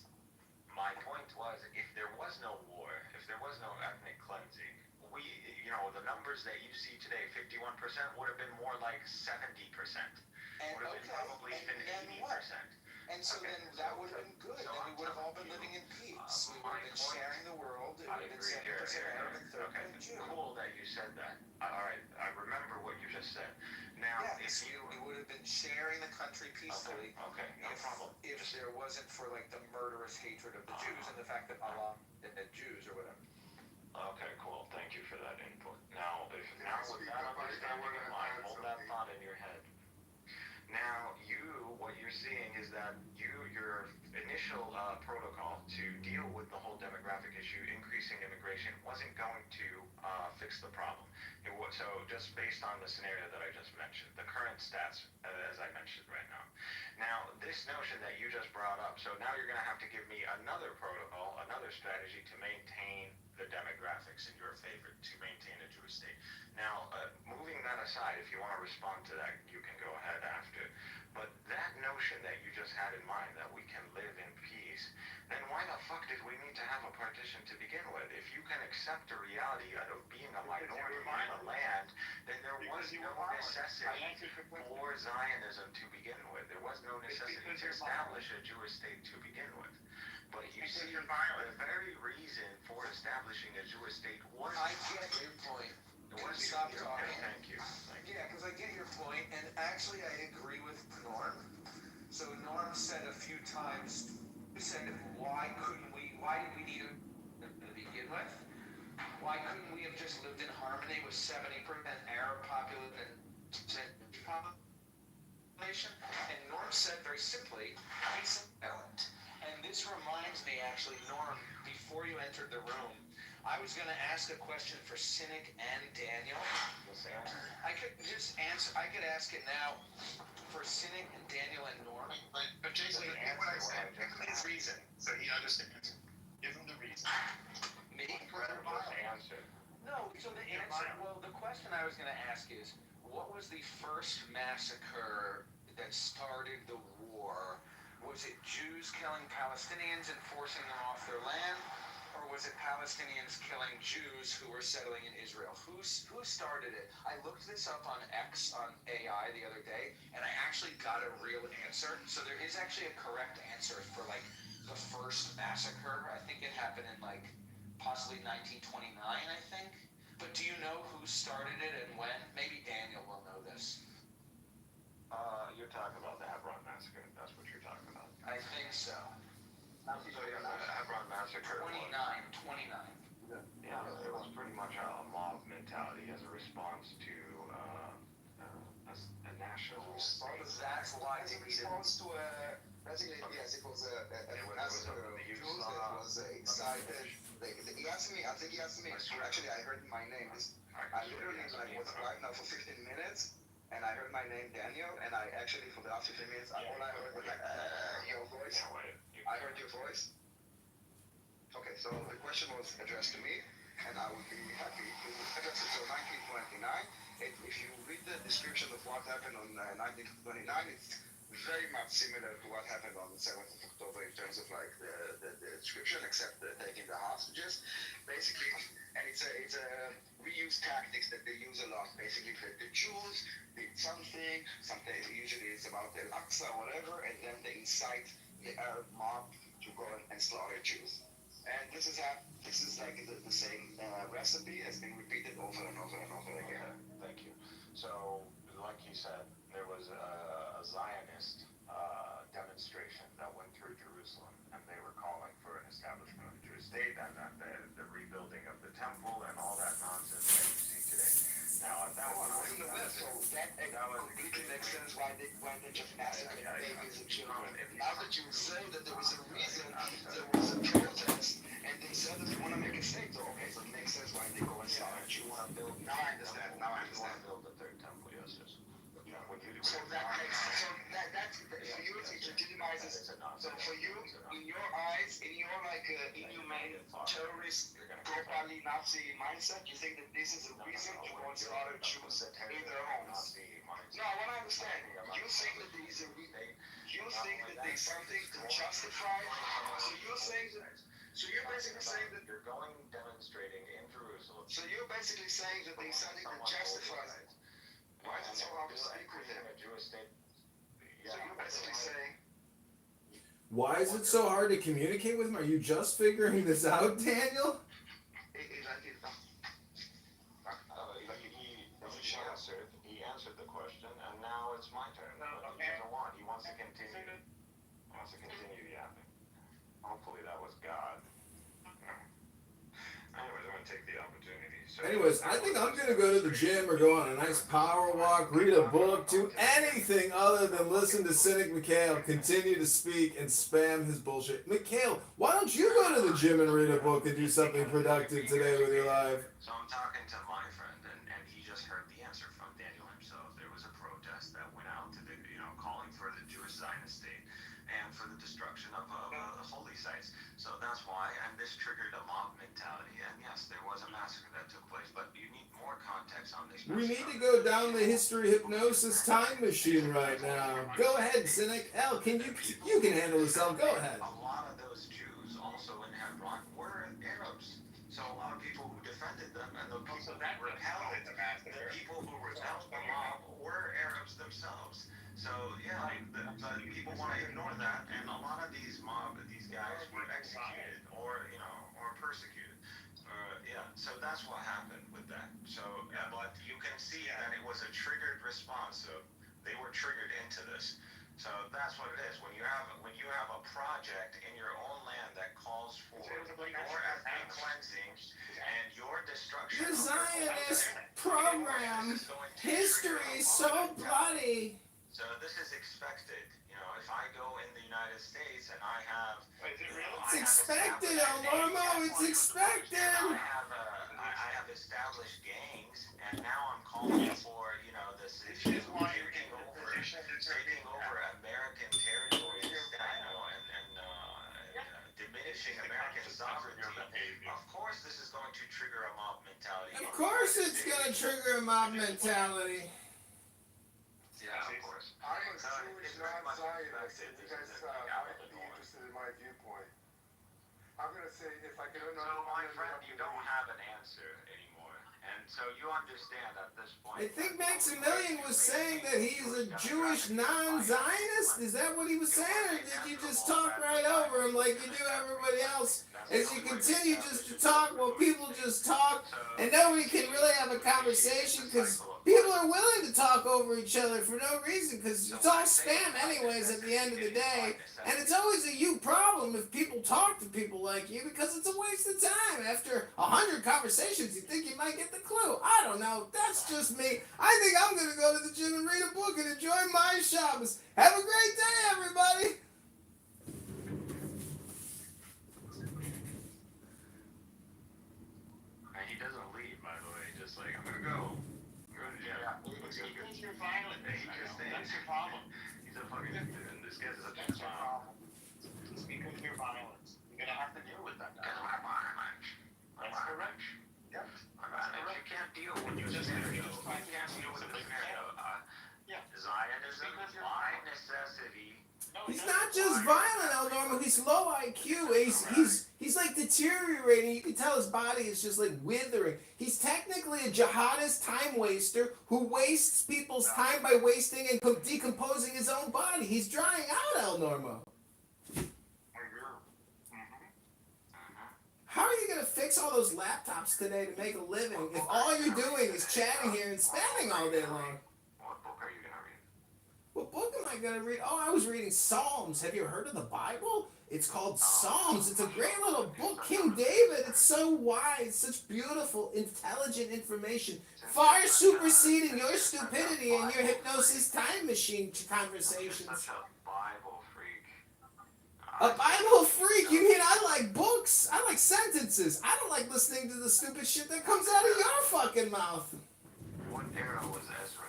My point was, if there was no war, if there was no ethnic cleansing, the numbers that you see today, 51% would have been more like 70%. And Would have been probably okay, been and then what? 80%. And so Okay, then that so- would have been good. so Then we I'm would have all telling been you, living in peace. We would my have been point- sharing the world. It I would have been agree. 70% Arab and 30% Okay, Jew. cool that you said that. All right, I remember what you just said. Now, Yes, if you... we would have been sharing the country peacefully. Okay, no problem. If there wasn't for like the murderous hatred of the Jews and the fact that Allah had Jews or whatever. Okay, cool. Thank you for that input. Now, with that understanding in mind, hold that thought in your head. Now, what you're seeing is that your initial protocol to deal with the whole demographic issue, increasing immigration, wasn't going to fix the problem. So just based on the scenario that I just mentioned, the current stats, as I mentioned right now. Now, this notion that you just brought up, so now you're going to have to give me another protocol, another strategy to maintain the demographics in your favor, to maintain a Jewish state. Now, moving that aside, if you want to respond to that, you can go ahead after. But that notion that you just had in mind, that we can live in peace, then why the fuck did we need to have a partition to begin with? If you can accept the reality of being a minority in the land, then there was no necessity for Zionism to begin with. There was no necessity to establish a Jewish state to begin with. But you see, the very reason for establishing a Jewish state was... I get your point. Stop talking. Thank you. Yeah, because I get your point, and actually I agree with Norm. So Norm said a few times, he said, why did we need it to begin with? Why couldn't we have just lived in harmony with 70% Arab population and 10% population? And Norm said very simply, he's silent. And this reminds me, actually, Norm, before you entered the room, I was going to ask a question for Cynic and Daniel. I could just answer. I could ask it now for Cynic and Daniel and Norm. But Jason, hear what I said. Give him his reason, so he understands. Give him the reason. Me? Answer. No. So the answer. Well, the question I was going to ask is, what was the first massacre that started the war? Was it Jews killing Palestinians and forcing them off their land? or was it Palestinians killing Jews who were settling in Israel? Who started it? I looked this up on X, on AI the other day, and I actually got a real answer. So there is actually a correct answer for like the first massacre. I think it happened in like possibly 1929, I think. But do you know who started it and when? Maybe Daniel will know this. You're talking about the Hebron massacre. That's what you're talking about. I think so. So yeah, the Hebron massacre. 29. Yeah, it was pretty much a mob mentality as a response to a national. That's why they needed. Response to basically, yes, it was a massacre of Jews that was excited. He asked me, I think he asked me, actually I heard my name. I literally like was quiet now for 15 minutes, and I heard my name Daniel, and I actually for the last 15 minutes, all I heard was like, your voice. I heard your voice. Okay, so the question was addressed to me, and I would be happy to address it. So 1929, if you read the description of what happened on 1929, it's very much similar to what happened on the 7th of October in terms of like the description, except taking the hostages. Basically, and it's a reuse tactics that they use a lot. Basically, the Jews did something usually it's about the Al-Aqsa or whatever, and then they incite the Arab mob to go and slaughter Jews. And this is like the same recipe has been repeated over and over and over again. Okay, thank you. So, like you said, there was a Zionist demonstration that went through Jerusalem, and they were calling for an establishment of the Jewish state and the rebuilding of the temple and all that nonsense that you see today. Now, at that one, So that completely makes sense why they went and just massacred babies and children. Now that you say that there was a reason, there was a protest, and they said that they want to make a state, so okay, so it makes sense why they go and slaughter Jews. Now I understand. You want to build the third temple, yes. So that makes so that's for you it legitimizes. So for you, in your eyes, in your like inhumane terrorist, properly Nazi mindset, you think that this is a reason to go and slaughter Jews in their homes? No, I want to understand. You think that there is a you think that there's something to justify? So you're saying that. So you're basically saying that you're going demonstrating in Jerusalem. So you're basically saying that there's something that justifies it. Why is it so hard to speak with him? So you're basically saying. Why is it so hard to communicate with him? Are you just figuring this out, Daniel? He answered the question, and now it's my turn. He doesn't want. He wants to continue. Yapping. Hopefully that was God. Anyways, I'm gonna take the opportunity. Anyways, I think I'm going to go to the gym or go on a nice power walk, read a book, do anything other than listen to Cynic Mikhail continue to speak and spam his bullshit. Mikhail, why don't you go to the gym and read a book and do something productive today with your life? So I'm talking to my friend, and he just heard the answer from Daniel himself. There was a protest that went out to the, calling for the Jewish Zionist state and for the destruction of holy sites. So that's why, and this triggered a mob mentality. And yes, there was a massacre that took place, but you need more context on this. We need to go down the history hypnosis time machine right now. Go ahead, Cynic. Hell, you can handle yourself. Go ahead. A lot of those Jews also in Hebron were Arabs. So a lot of people who defended them and the people who repelled the mob were Arabs themselves. So yeah, the people want to ignore that, and a lot of these guys were executed or persecuted. So that's what happened with that. So, but you can see that it was a triggered response. So they were triggered into this. So that's what it is. When you have a project in your own land that calls for your ethnic cleansing and your destruction. The Zionist program. History so bloody. So this is expected. If I go in the United States and I have... It's expected, Alormo. It's expected. I have established gangs, and now I'm calling for, this taking over American territories, and diminishing American sovereignty. Of course, this is going to trigger a mob mentality. Of course, it's going to trigger a mob mentality. Yeah, of course. I'm a Jewish non-Zionist, and you guys might be interested in my viewpoint. I'm gonna say if I can. So, my friend, you don't have an answer anymore. And so you understand at this point. I think Maximilian was saying that he's a Jewish non-Zionist. Is that what he was saying, or did you just talk right over him like you do everybody else? As you continue just to talk, well, people just talk, and nobody can really have a conversation because people are willing to talk over each other for no reason because it's all spam anyways at the end of the day. And it's always a you problem if people talk to people like you because it's a waste of time. After 100 conversations, you think you might get the clue. I don't know. That's just me. I think I'm going to go to the gym and read a book and enjoy my Shabbos. Have a great day, everybody. And he doesn't leave, by the way. Just like, I'm gonna go. I'm going to gym. Yeah, because you're violent. He just stays. That's your problem. He's a fucking dude. And this guy's such a That's your clown. problem. It's because you're violent. You're gonna have to deal with that. Because I'm violent. That's correct. Yep. You can't deal with your scenario. You can't deal with the scenario. Zionism is by necessity. He's not just violent, El Normo. He's low IQ. He's like deteriorating. You can tell his body is just like withering. He's technically a jihadist time waster who wastes people's time by wasting and decomposing his own body. He's drying out, El Normo. How are you going to fix all those laptops today to make a living if all you're doing is chatting here and spamming all day long? What book are you gonna read? What book am I going to read? Oh, I was reading Psalms. Have you heard of the Bible? It's called Psalms. It's a great little book. King David, it's so wise, such beautiful, intelligent information, far superseding your stupidity and your hypnosis time machine conversations. Such a Bible freak. A Bible freak? You mean I like books? I like sentences. I don't like listening to the stupid shit that comes out of your fucking mouth. What era was Ezra?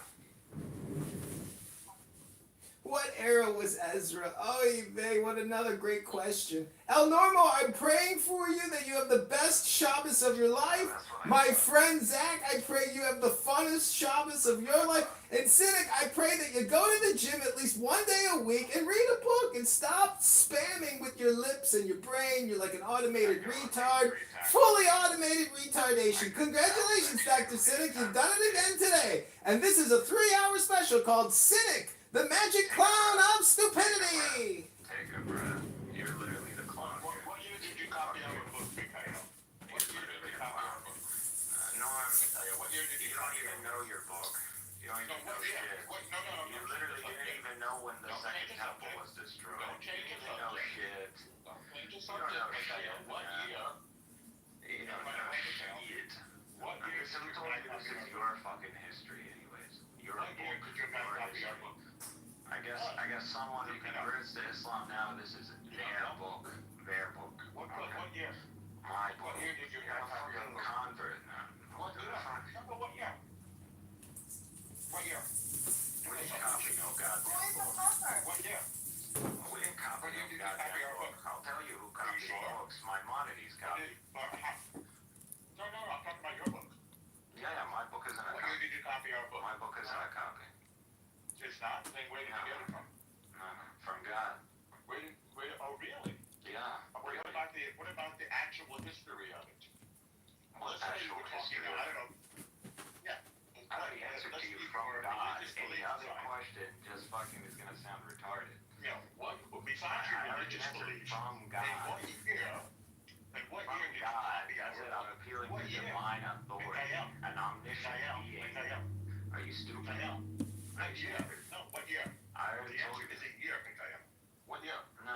What era was Ezra? Oy vey, what another great question. El Normo, I'm praying for you that you have the best Shabbos of your life. My friend Zach, I pray you have the funnest Shabbos of your life. And Cynic, I pray that you go to the gym at least one day a week and read a book and stop spamming with your lips and your brain. You're like an automated retard. Fully automated retardation. Congratulations, Dr. Cynic. You've done it again today. And this is a 3-hour special called Cynic, the Magic Clown of Stupidity. Take a breath. You're literally the clown here. What year did you copy our book, Mikhail? What year did you copy our book? Norm, Mikhail, what year did you you don't copy even know your book. You don't even know shit. No. You literally didn't even know when the second temple was destroyed. Don't change You the didn't know subject. shit. Don't change the You don't know subject, Mikhail. shit. What year? You don't know shit. What year This did is you copy our this is book? your fucking history anyways. Your What year book. did you Your copy our history. book? I guess someone who converts to Islam now, this is their book. Their book. What year? My book. What year did you You're a copy our fucking book? convert now. What year? No, but what year? What year? We didn't copy no goddamn book. What year? We didn't copy no goddamn book. I'll tell you who copied books. Maimonides copied. No, I'm talking about your book. Yeah, my book isn't a What year copy. did you copy our book? My book isn't a copy. It's not? Then where did you get it from? No, from God. Oh, really? Yeah. What about the actual history of it? What Let's say actual we're talking, history? I don't know. Yeah. I already answered to you from God. Any other question just fucking is gonna sound retarded. Yeah, what, besides your I already religious answered beliefs, from in God. what year, and what From year did you God. copy I our said book? I'm appealing What to year? divine authority. Mikhail. An omniscient being. Mikhail. Are you stupid? Mikhail. What year? No, what year? I already The told answer you. is a year, Mikhail. What year? No.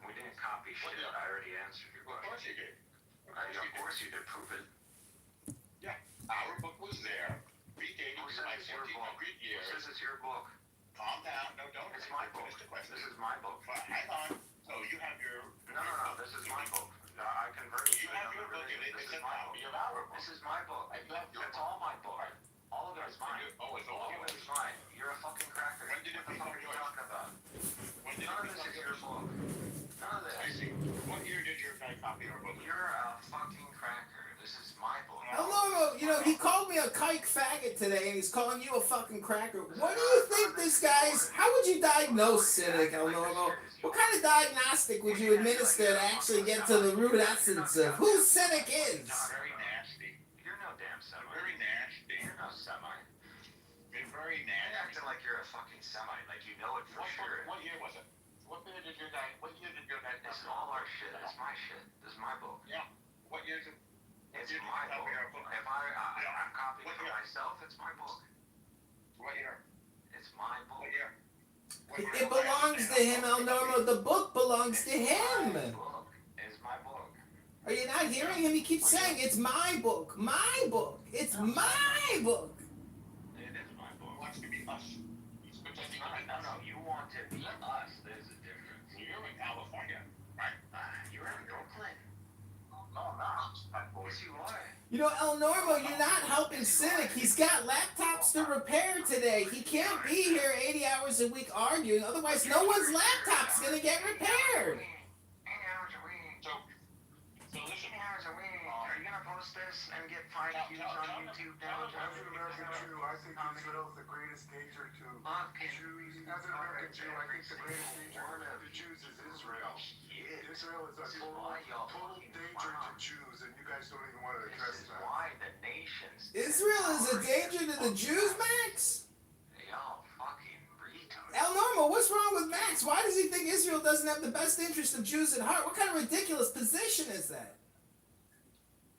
We didn't copy What shit. year? I already answered your Of question. course you did. Of course you did. Prove it. Yeah, our book was there, predating Who by says it's your book? 1400 Who years. says it's your book? Calm down. No, don't. It's my book. Finish the question. This is my book. Hang on. So you have your... No. This is my book. I converted You to have another your book, religion. and This it's is a my copy book. of our book. This is my book. I love your It's book. all my book. All of it is mine. Oh, it's all All of yours. it is mine. You're a fucking cracker. When did it What the fuck become are you yours? talking about? When did None it of this become is your yours? book. None of I this. see. What year did your guy copy our book? You're a fucking cracker. This is my book. Hello, he called me you a kike faggot today, and he's calling you a fucking cracker. What do you think this guy's... How would you diagnose cynic, El Normo? What kind of diagnostic would you administer to actually get to the root essence of who cynic is? Very nasty. You're no damn Semite. Very nasty. You're no Semite. You're very nasty. You're acting like you're a fucking Semite, like you know it for sure. What year was it? What year did your guy? This is all our shit. It's my shit. This is my book. Yeah. What year is it? It's my book. If I'm copying for myself, it's my book. What year? It's my book. What year? It belongs to him, El Normo. The book belongs to him. My book is my book. Are you not hearing him? He keeps saying, it's my book. My book. It's my book. It is my book. It wants to be us. No, you want to be us. There's a difference. You're in California, right? You're in Brooklyn. No, I'm not. Yes, you are. You know, El Normo, you're not helping Cynic. He's got laptops to repair today. He can't be here 80 hours a week arguing. Otherwise, no one's laptop's going to get repaired. Are you going to post this and get 5 views on YouTube now? As an American Jew, I think Israel is the greatest danger to Jews. As an American Jew, I think the greatest danger to Jews is Israel. Israel is a total danger to Jews, and you guys don't even want to address that. Why the nations? Israel is a danger to the Jews, Max? Y'all fucking retards. El Normo, what's wrong with Max? Why does he think Israel doesn't have the best interest of Jews at heart? What kind of ridiculous position is that?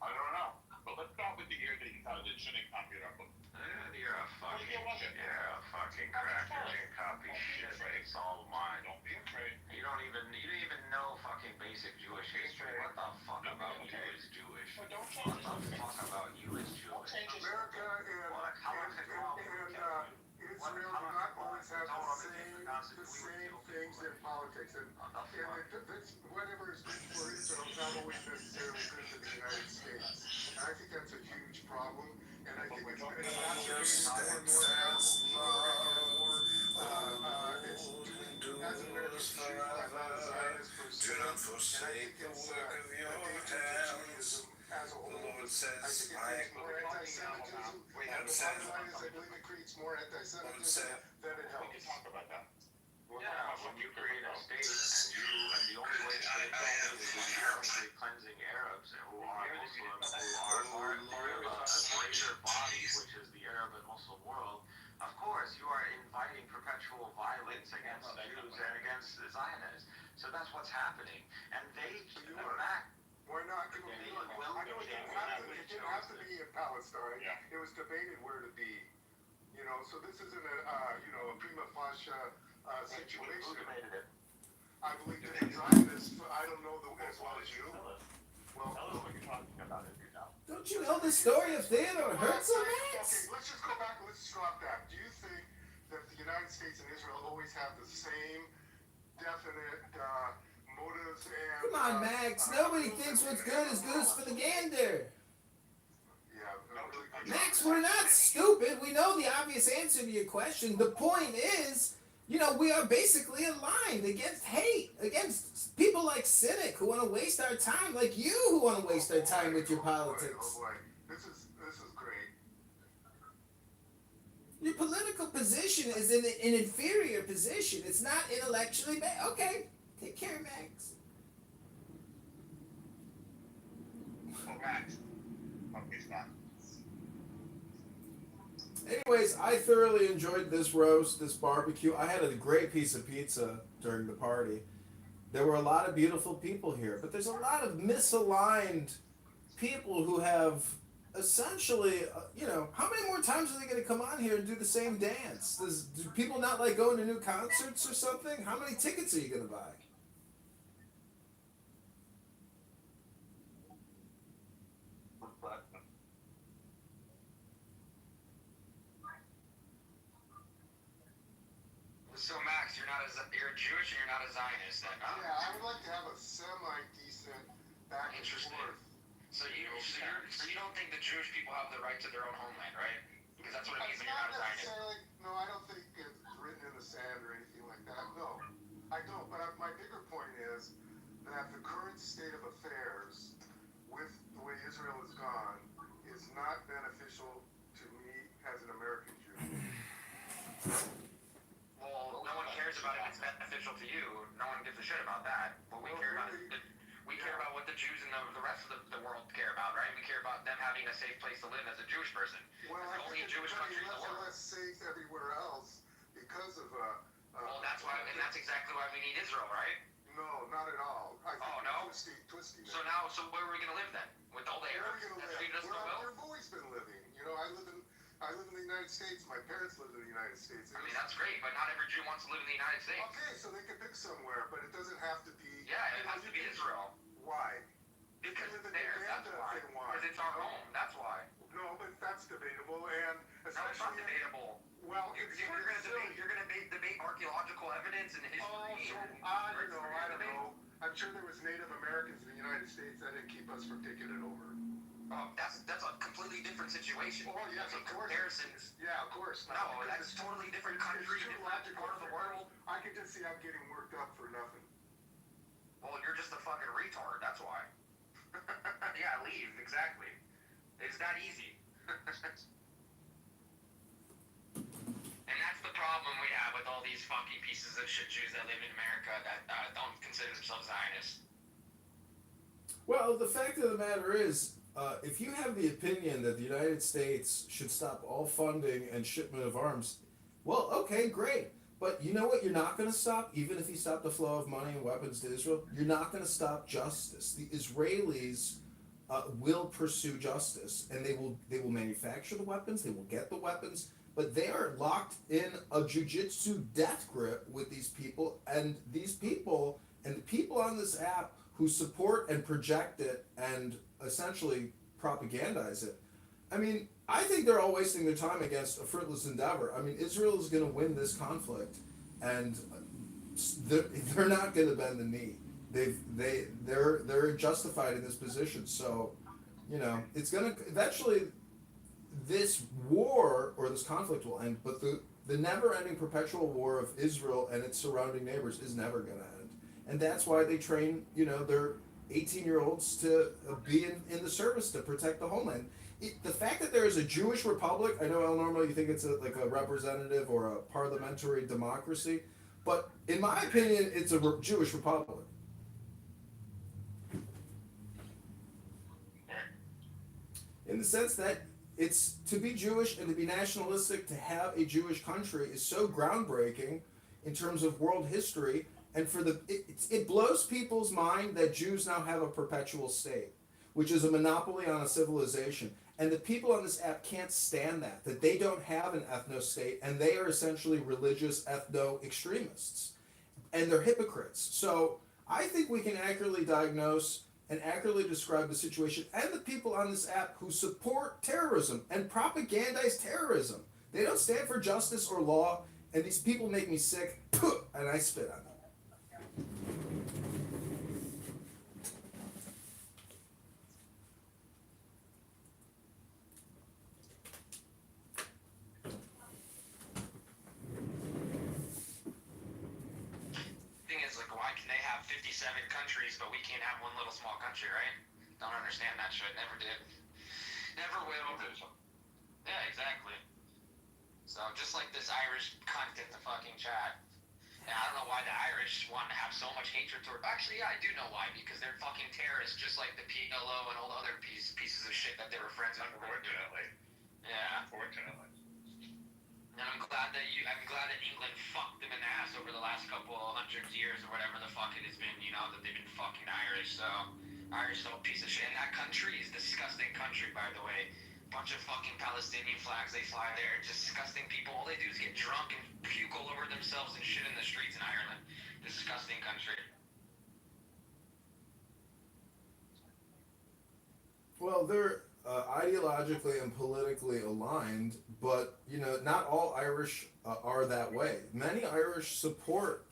I don't know. But let's start with the year that he thought it shouldn't copy our book. You're a fucking cracker. You copy shit. It's all mine. Don't be afraid. You don't even know fucking basic Jewish history. What the fuck about you is Jewish? But don't What change the it. fuck about you is Jewish? America and Israel do not always have the same things in politics. And whatever is good for Israel is not always necessarily good for the United States. And I think that's a huge problem. And I think it's been exacerbated more and more. As an American Jew, I'm not a Zionist per se. Do not forsake the work of your hands. As a whole, The Lord I says, think it creates more anti-Semitism. And the bottom line is I believe it creates more anti-Semitism than it We helps. can talk about that. Yeah, when you create a state and the only way to create that is by cleansing Arabs who are Muslim, who are part of a greater body, which is the Arab and Muslim world. Of course, you are inviting perpetual violence against Jews and against the Zionists. So that's what's happening. And they keep the back. Why not? It didn't have to be in Palestine. Yeah. It was debated where to be. You know, so this isn't a prima facie situation. I believe that the Zionists, I don't know as well as you. Well, Tell us what you're talking about if you know. Don't you know the story of Theodore Herzl, Max? okay, let's just go back and let's drop that. Do you think that the United States and Israel always have the same definite motives and... Come on, Max. Nobody thinks what's good is goose for the gander. Yeah, really good. Max, we're not stupid. We know the obvious answer to your question. The point is, you know, we are basically aligned against hate, against people like Cynic who want to waste our time, like you who want to waste our time with your politics. Oh boy. This is great. Your political position is in an inferior position. It's not intellectually bad. Okay, take care, Max. Oh, Max. Okay, stop. Anyways, I thoroughly enjoyed this roast, this barbecue. I had a great piece of pizza during the party. There were a lot of beautiful people here, but there's a lot of misaligned people who have essentially, you know, how many more times are they going to come on here and do the same dance? Do people not like going to new concerts or something? How many tickets are you going to buy? So Max, you're Jewish and you're not a Zionist then, huh? Yeah, I would like to have a semi-decent back and forth. So you don't think the Jewish people have the right to their own homeland, right? Because that's what it means when you're not a Zionist. No, I don't think it's written in the sand or anything like that. No, I don't. But my bigger point is that the current state of affairs with the way Israel has gone is not beneficial to about if it's beneficial to you. No one gives a shit about that. What we care about is we care about what the Jews and the rest of the world care about, right? We care about them having a safe place to live as a Jewish person. Well, It's the only Jewish country in the world. less safe everywhere else because of Well, that's why, and that's exactly why we need Israel, right? No, not at all. I think Oh, no? Twisty. So where are we gonna live then? With all the Where are Arabs? we gonna That's live? treated us Where so well? I've always been living. You know, I live in the United States. My parents lived in the United States. I mean, that's great, but not every Jew wants to live in the United States. Okay, so they can pick somewhere, but it doesn't have to be. Yeah, it has to be Israel. Why? Because live it's in theirs, Uganda that's why. if they want. Because it's our home, that's why. No, but that's debatable, and No, it's not especially. debatable. Well, You're it's gonna debate archaeological evidence and history. Oh, so and I don't know. I'm sure there was Native Americans in the United States that didn't keep us from taking it over. Oh, that's a completely different situation. Oh, yes, That's a of course. comparison. Yeah, of course. No, that's totally different country, different part of the world. I can just see I'm getting worked up for nothing. Well, you're just a fucking retard, that's why. Yeah, leave, exactly. It's that easy. And that's the problem we have with all these fucking pieces of shit Jews that live in America that don't consider themselves Zionists. Well, the fact of the matter is, if you have the opinion that the United States should stop all funding and shipment of arms, well, okay, great. But you know what you're not going to stop? Even if you stop the flow of money and weapons to Israel, you're not going to stop justice. The Israelis will pursue justice, and they will manufacture the weapons, they will get the weapons, but they are locked in a jujitsu death grip with these people, and the people on this app who support and project it and essentially propagandize it. I mean, I think they're all wasting their time against a fruitless endeavor. I mean, Israel is going to win this conflict, and they're not going to bend the knee. They're justified in this position. So, you know, it's going to eventually, this war or this conflict will end, but the never-ending perpetual war of Israel and its surrounding neighbors is never going to end. And that's why they train, you know, their 18-year-olds to be in the service to protect the homeland. The fact that there is a Jewish republic, I know normally you think it's like a representative or a parliamentary democracy, but in my opinion, it's a Jewish republic. In the sense that it's to be Jewish and to be nationalistic, to have a Jewish country is so groundbreaking in terms of world history, and it blows people's mind that Jews now have a perpetual state, which is a monopoly on a civilization. And the people on this app can't stand that they don't have an ethno-state, and they are essentially religious ethno-extremists. And they're hypocrites. So I think we can accurately diagnose and accurately describe the situation and the people on this app who support terrorism and propagandize terrorism. They don't stand for justice or law, and these people make me sick, and I spit on them. Thing is, like, why can they have 57 countries, but we can't have one little small country, right? Don't understand that shit. Never did. Never will. Yeah, exactly. So, just like this Irish cunt in the fucking chat. And I don't know why the Irish want to have so much hatred toward... Actually, yeah, I do know why. Because they're fucking terrorists, just like the PLO and all the other pieces of shit that they were friends with. Unfortunately. Yeah. Unfortunately. And I'm glad that England fucked them in the ass over the last couple hundred years or whatever the fuck it has been, you know, that they've been fucking Irish. So, Irish is a piece of shit. And that country is a disgusting country, by the way. Bunch of fucking Palestinian flags, they fly there. Disgusting people. All they do is get drunk and puke all over themselves and shit in the streets in Ireland. Disgusting country. Well, they're ideologically and politically aligned, but you know, not all Irish are that way. Many Irish support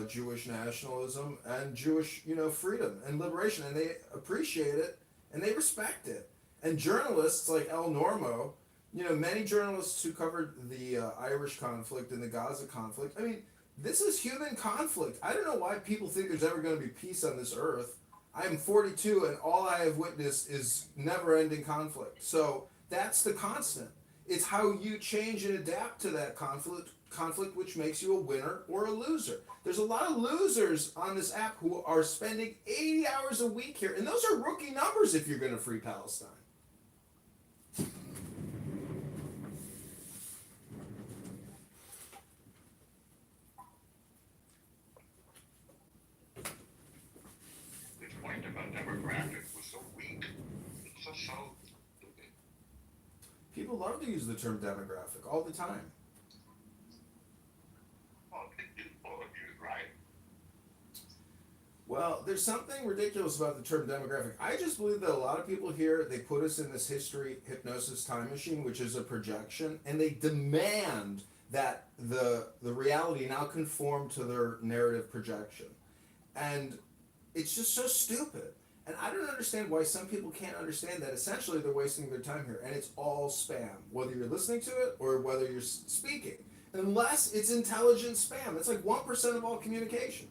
Jewish nationalism and Jewish, you know, freedom and liberation, and they appreciate it and they respect it. And journalists like El Normo, you know, many journalists who covered the Irish conflict and the Gaza conflict. I mean, this is human conflict. I don't know why people think there's ever going to be peace on this earth. I am 42, and all I have witnessed is never-ending conflict. So that's the constant. It's how you change and adapt to that conflict conflict which makes you a winner or a loser. There's a lot of losers on this app who are spending 80 hours a week here, and those are rookie numbers if you're going to free Palestine. This point about demographics was so weak. It's just so stupid. People love to use the term demographic all the time. Well, you're right. Well, there's something ridiculous about the term demographic. I just believe that a lot of people here, they put us in this history hypnosis time machine, which is a projection, and they demand that the reality now conform to their narrative projection. And it's just so stupid. And I don't understand why some people can't understand that essentially they're wasting their time here. And it's all spam, whether you're listening to it or whether you're speaking. Unless it's intelligent spam. It's like 1% of all communication.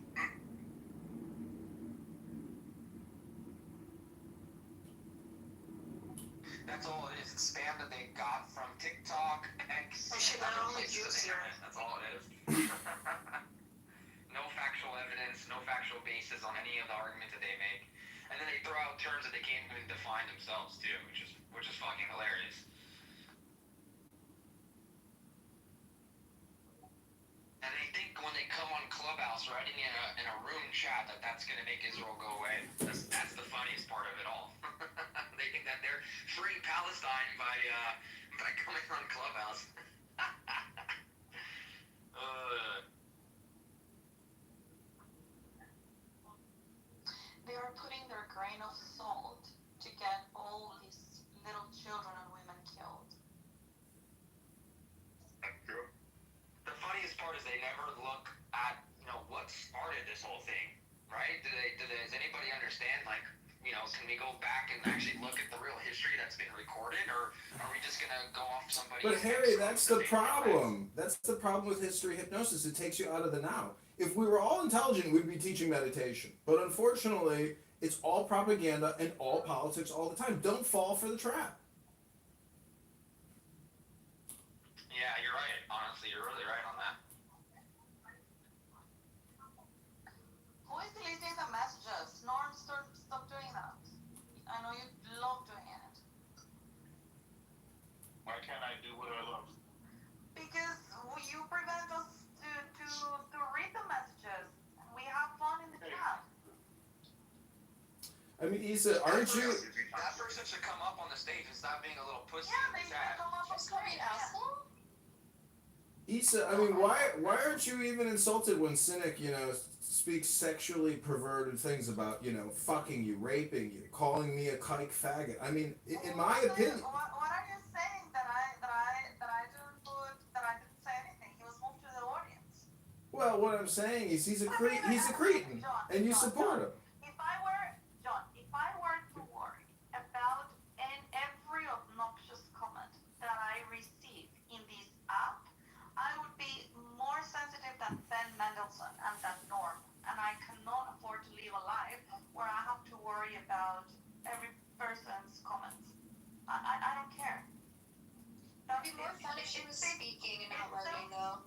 That's all it is. It's spam that they got from TikTok, X, Oh, shit, and I other only places of use the your- internet. That's all it is. No factual evidence, no factual basis on any of the argument that they make. And then they throw out terms that they can't even define themselves too, which is fucking hilarious. And they think when they come on Clubhouse writing in a room chat that's gonna make Israel go away. That's the funniest part of it all. They think that they're freeing Palestine by coming on Clubhouse. They are putting their grain of salt to get all these little children and women killed. That's true. The funniest part is they never look at, what started this whole thing, right? Does anybody understand, like, can we go back and actually look at the real history that's been recorded, or are we just gonna go off somebody? But Harry, that's the problem. That's the problem with history hypnosis. It takes you out of the now. If we were all intelligent, we'd be teaching meditation. But unfortunately, it's all propaganda and all politics all the time. Don't fall for the trap. Yeah, you're right. Honestly, you're really right on that. Who is deleting the messages? Norm, stop doing that. I know you love doing it. Why can't I do what I love? Because you prevent us to read the messages. We have fun in the chat. I mean, Issa, aren't you? That person should come up on the stage and stop being a little pussy Yeah, in they the should chat. come up and play. Asshole. Issa, I mean, why aren't you even insulted when Cynic, speaks sexually perverted things about, fucking you, raping you, calling me a kike faggot? I mean, in my opinion. What are you saying that I didn't say anything? He was moved to the audience. Well, what I'm saying is he's a cretin, and you support him. If I were to worry about every obnoxious comment that I receive in this app, I would be more sensitive than Ben Mendelsohn and than Norm. And I cannot afford to live a life where I have to worry about every person's comments. I don't care. It'd be more fun if she was speaking and not writing, though.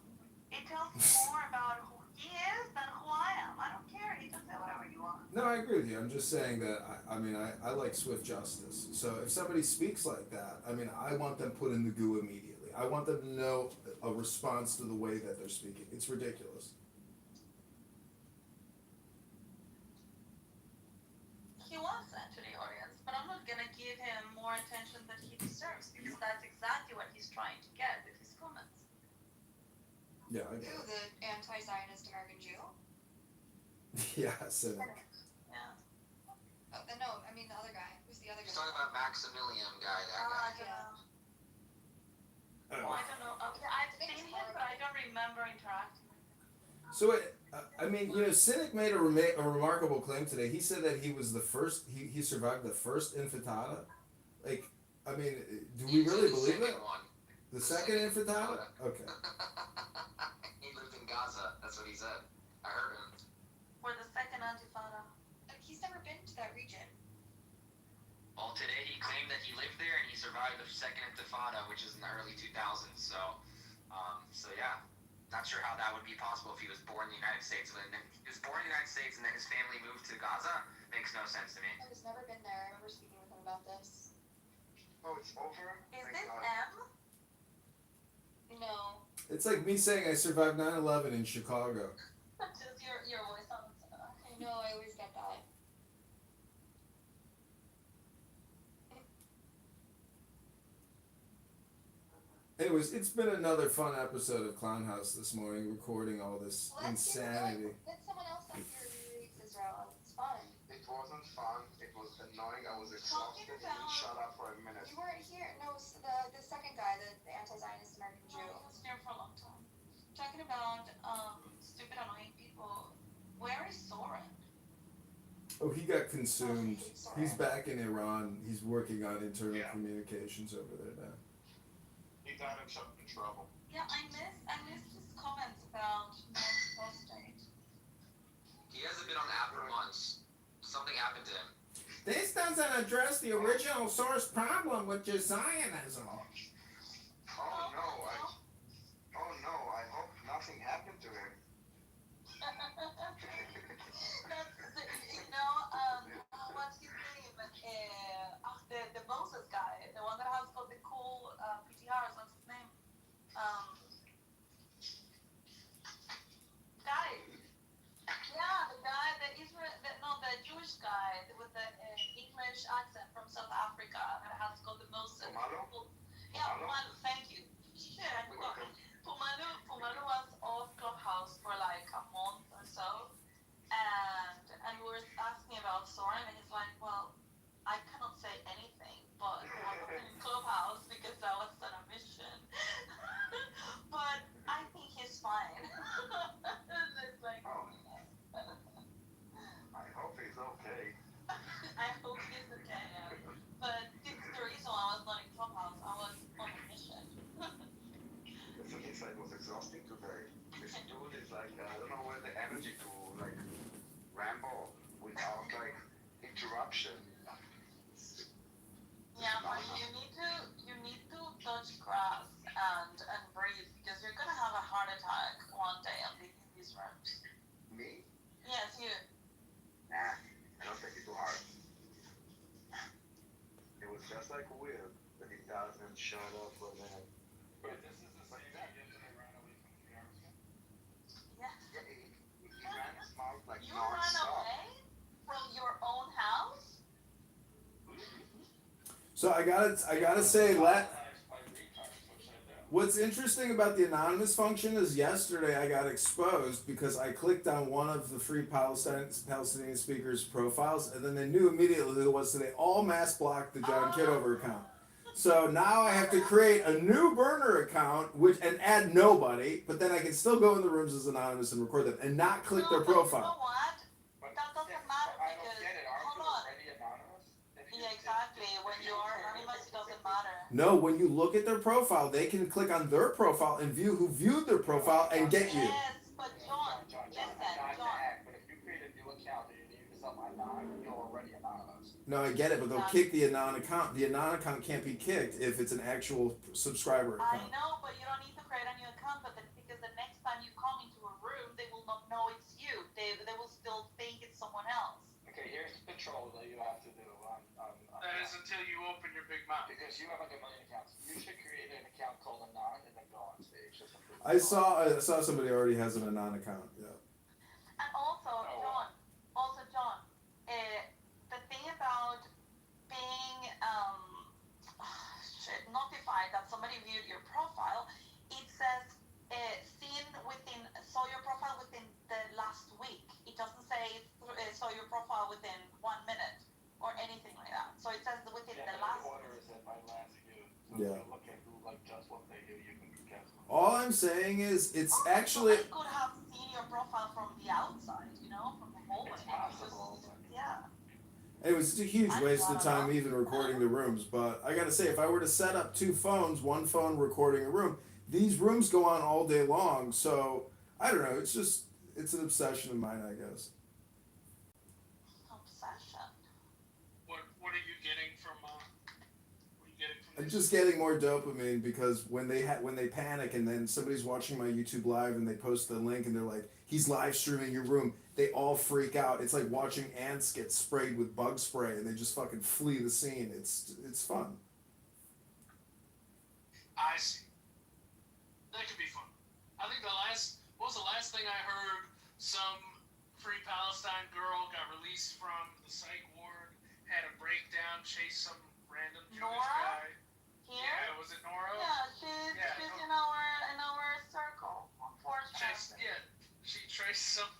It tells me more about who he is than who I am. I don't care. You can say whatever you want. No, I agree with you. I'm just saying that, I like swift justice. So if somebody speaks like that, I want them put in the goo immediately. I want them to know a response to the way that they're speaking. It's ridiculous. He was sent to the audience, but I'm not gonna give him more attention than he deserves because that's exactly what he's trying to get with his comments. Yeah, I get Who, it. the anti-Zionist American Jew? Yeah, Cynic. Yeah. Oh, no, I mean the other guy. Who's the other He's guy? talking about Maximilian guy, that guy. I don't know. I don't know. Okay, I've seen him, but I don't remember interacting with him. So, Cynic made a remarkable claim today. He said that he was the first, he survived the first intifada. Like, do we really believe it? The second intifada? Okay. He lived in Gaza. That's what he said. I heard him. For the second Antifada. He's never been to that region. Well, today he claimed that he lived there and he survived the second Intifada, which is in the early 2000s. So yeah, Not sure how that would be possible if he was born in the United States. When he was born in the United States and then his family moved to Gaza, makes no sense to me. I was never been there. I remember speaking with him about this. Oh, it's over? Is Thank this God. M? No. It's like me saying I survived 9/11 in Chicago. Just your voice sounds. I know, I always get that. Anyways, it's been another fun episode of Clown House this morning, recording all this insanity. Let someone else up here read Israel. It's fun. It wasn't fun. It was annoying. I was exhausted. You didn't shut up for a minute. You weren't here. No, the second guy, the anti-Zionist American Jew. I was here for a long time. Talking about stupid annoying people. Where is Soren? Oh, he got consumed. He's back in Iran. He's working on internal communications over there now. He got himself in trouble. Yeah, I missed his comments about men's prostate. He hasn't been on the app for months. Something happened to him. This doesn't address the original source problem, which is Zionism. Oh no, I hope nothing happened to him. What's his name? The Moses guy, the one that has got the cool PTRs. What's his name? Guy. Yeah, the guy, the Jewish guy with the English accent from South Africa that has got the most. Yeah, Pumalo. Thank you. Shit, I forgot. Pumalo was off Clubhouse for like a month or so, and we were asking about Soren, and he's like, well, I cannot say anything, but I wasn't in Clubhouse because I was on a mission. But I think he's fine. It's like, I hope he's okay. I hope he's okay. But it's the reason why I was not in Clubhouse. I was on a mission. Listen, it was exhausting today. This dude is like, I don't know where the energy to like ramble without like interruption. Yeah, but you need to touch grass and breathe because you're gonna have a heart attack one day and be in these rooms. Me? Yes, you. Nah, I don't take it too hard. It was just like weird that he doesn't shut up for a minute. But this is the same guy yesterday ran away from the Congressman. Yeah. Yeah, he ran his mouth like You ran non-stop. away from your own house? So I gotta say, what's interesting about the anonymous function is yesterday I got exposed because I clicked on one of the Free Palestinian speakers' profiles, and then they knew immediately who it was, so they all mass blocked the John Kitover account. So now I have to create a new burner account and add nobody, but then I can still go in the rooms as anonymous and record them and not click their But you know profile. what? That doesn't matter I don't because get it. Aren't hold you on. already anonymous? Yeah, exactly. When you are anonymous, it doesn't matter. No, when you look at their profile, they can click on their profile and view who viewed their profile and get you. Yes, but John, John, listen, not to John. hack, but if you create a new account and you name yourself Anon, you're already anonymous. No, I get it, but they'll kick the Anon account. The Anon account can't be kicked if it's an actual subscriber I account. know, but you don't need to create a new account, because the next time you come into a room, they will not know it's you. They will still think it's someone else. Okay, here's the control that you have to do on That is until you open your big mouth. because you have like a million accounts. You should create an account called Anon and then go on stage. Just like I saw somebody already has an Anon account. Yeah. And also, John, the thing about being notified that somebody viewed your profile, it says saw your profile within the last week. It doesn't say saw your profile within 1 minute or anything like that. So it says within the last. The order is that by last view. So Yeah. if you look at who like just what they do, you can cancel. All I'm saying is it's actually. I could have seen your profile from the outside, from the hallway. It's possible, but Yeah. Anyways, it's a huge waste of time even recording the rooms. But I gotta say, if I were to set up two phones, one phone recording a room, these rooms go on all day long. So I don't know. It's an obsession of mine, I guess. Obsession. What are you getting from I'm just getting more dopamine because when they panic and then somebody's watching my YouTube live and they post the link and they're like, he's live streaming your room, they all freak out. It's like watching ants get sprayed with bug spray and they just fucking flee the scene. It's fun. I see. That could be fun. I think what was the last thing I heard? Some Free Palestine girl got released from the psych ward, had a breakdown, chased some random Jewish Nora? guy. Here? Yeah, was it Nora? Yeah, she's in our circle, unfortunately. She traced some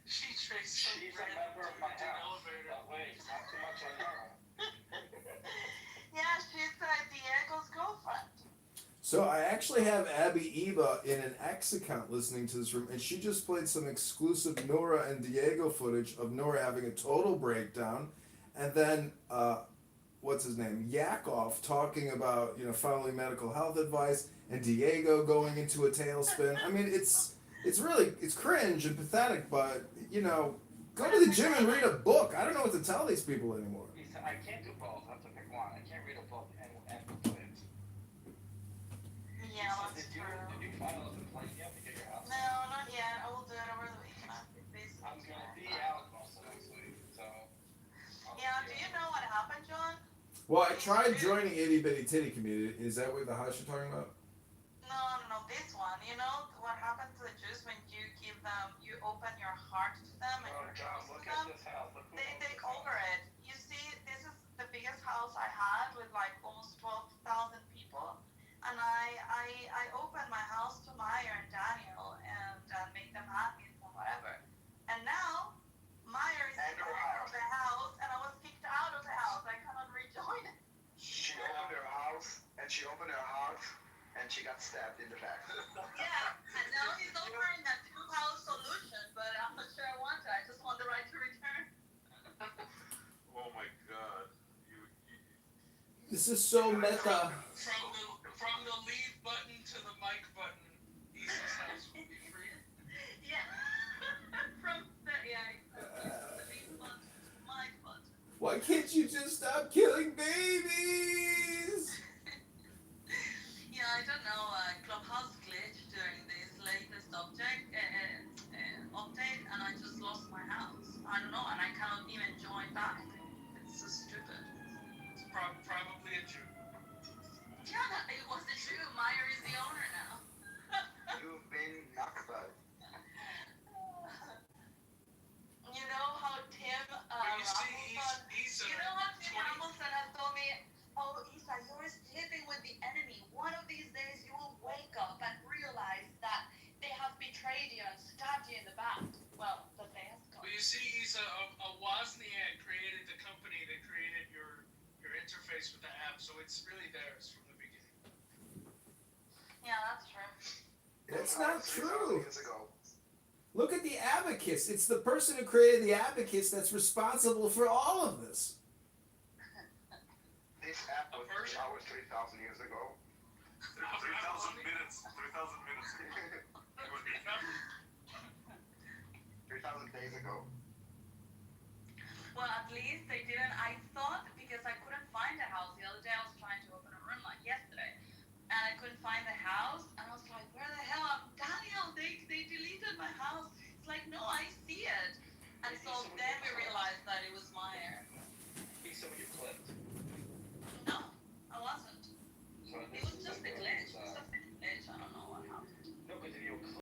She's a random member of dude my into an house. elevator. But wait, not too much on her. Yeah, she's Diego's girlfriend. So I actually have Abby Eba in an X account listening to this room, and she just played some exclusive Nora and Diego footage of Nora having a total breakdown, and then what's his name, Yakov, talking about following medical health advice, and Diego going into a tailspin. I mean, it's cringe and pathetic, but go to the gym and read a book. I don't know what to tell these people anymore. I can't do both. I have to pick one. I can't read a book and do it. Yeah, that's Did true. you file a complaint yet to get your house? No, not yet. I will do it over the weekend. I'm gonna be out most of next week, so. Yeah, do you know what happened, John? Well, I tried joining Itty Bitty Titty Community. Is that what the house you're talking about? No, this one. You know what happened to the Jews when you open your heart to them and Oh, you're John, close look to at them? this house. Look who They owns take this house. over it. You see, this is the biggest house I had with like almost 12,000 people. And I opened my house to Meyer and Daniel and make them happy and whatever. And now Meyer is the owner of the house and I was kicked out of the house. I cannot rejoin it. She opened her house, and she opened her heart, and she got stabbed in the back. Yeah, and now he's offering a two-house solution, but I'm not sure I want it. I just want the right to return. Oh my god. This is so meta. From the leave button to the mic button, Isa's house will be free. Yeah. From the my button. Why can't you just stop killing babies? Yeah, I don't know. Clubhouse glitched during this latest update, and I just lost my house. I don't know, and I cannot even join back. It's so stupid. It's probably a Jew. Yeah, it was the Jew. Meyer is the owner now. You've been nakbad. You know how Tim You see, Rammelson, Isa, you know how Tim 20 Rammelson has told me, oh Isa, you're sleeping with the enemy. One of these days you will wake up and realize that they have betrayed you and stabbed you in the back. Well, the day has come. But you see, Isa, a Wozniak created the company that created your interface with the app, so it's really theirs from the beginning. Yeah, that's true. That's not 3,000 true. years ago. Look at the abacus. It's the person who created the abacus that's responsible for all of this. This app was 3 hours 3,000 years ago. 3,000 minutes. 3,000 minutes. 3,000 days ago. Well, at least they didn't. I thought, because I couldn't find a house the other day, I was trying to open a room like yesterday, and I couldn't find the house,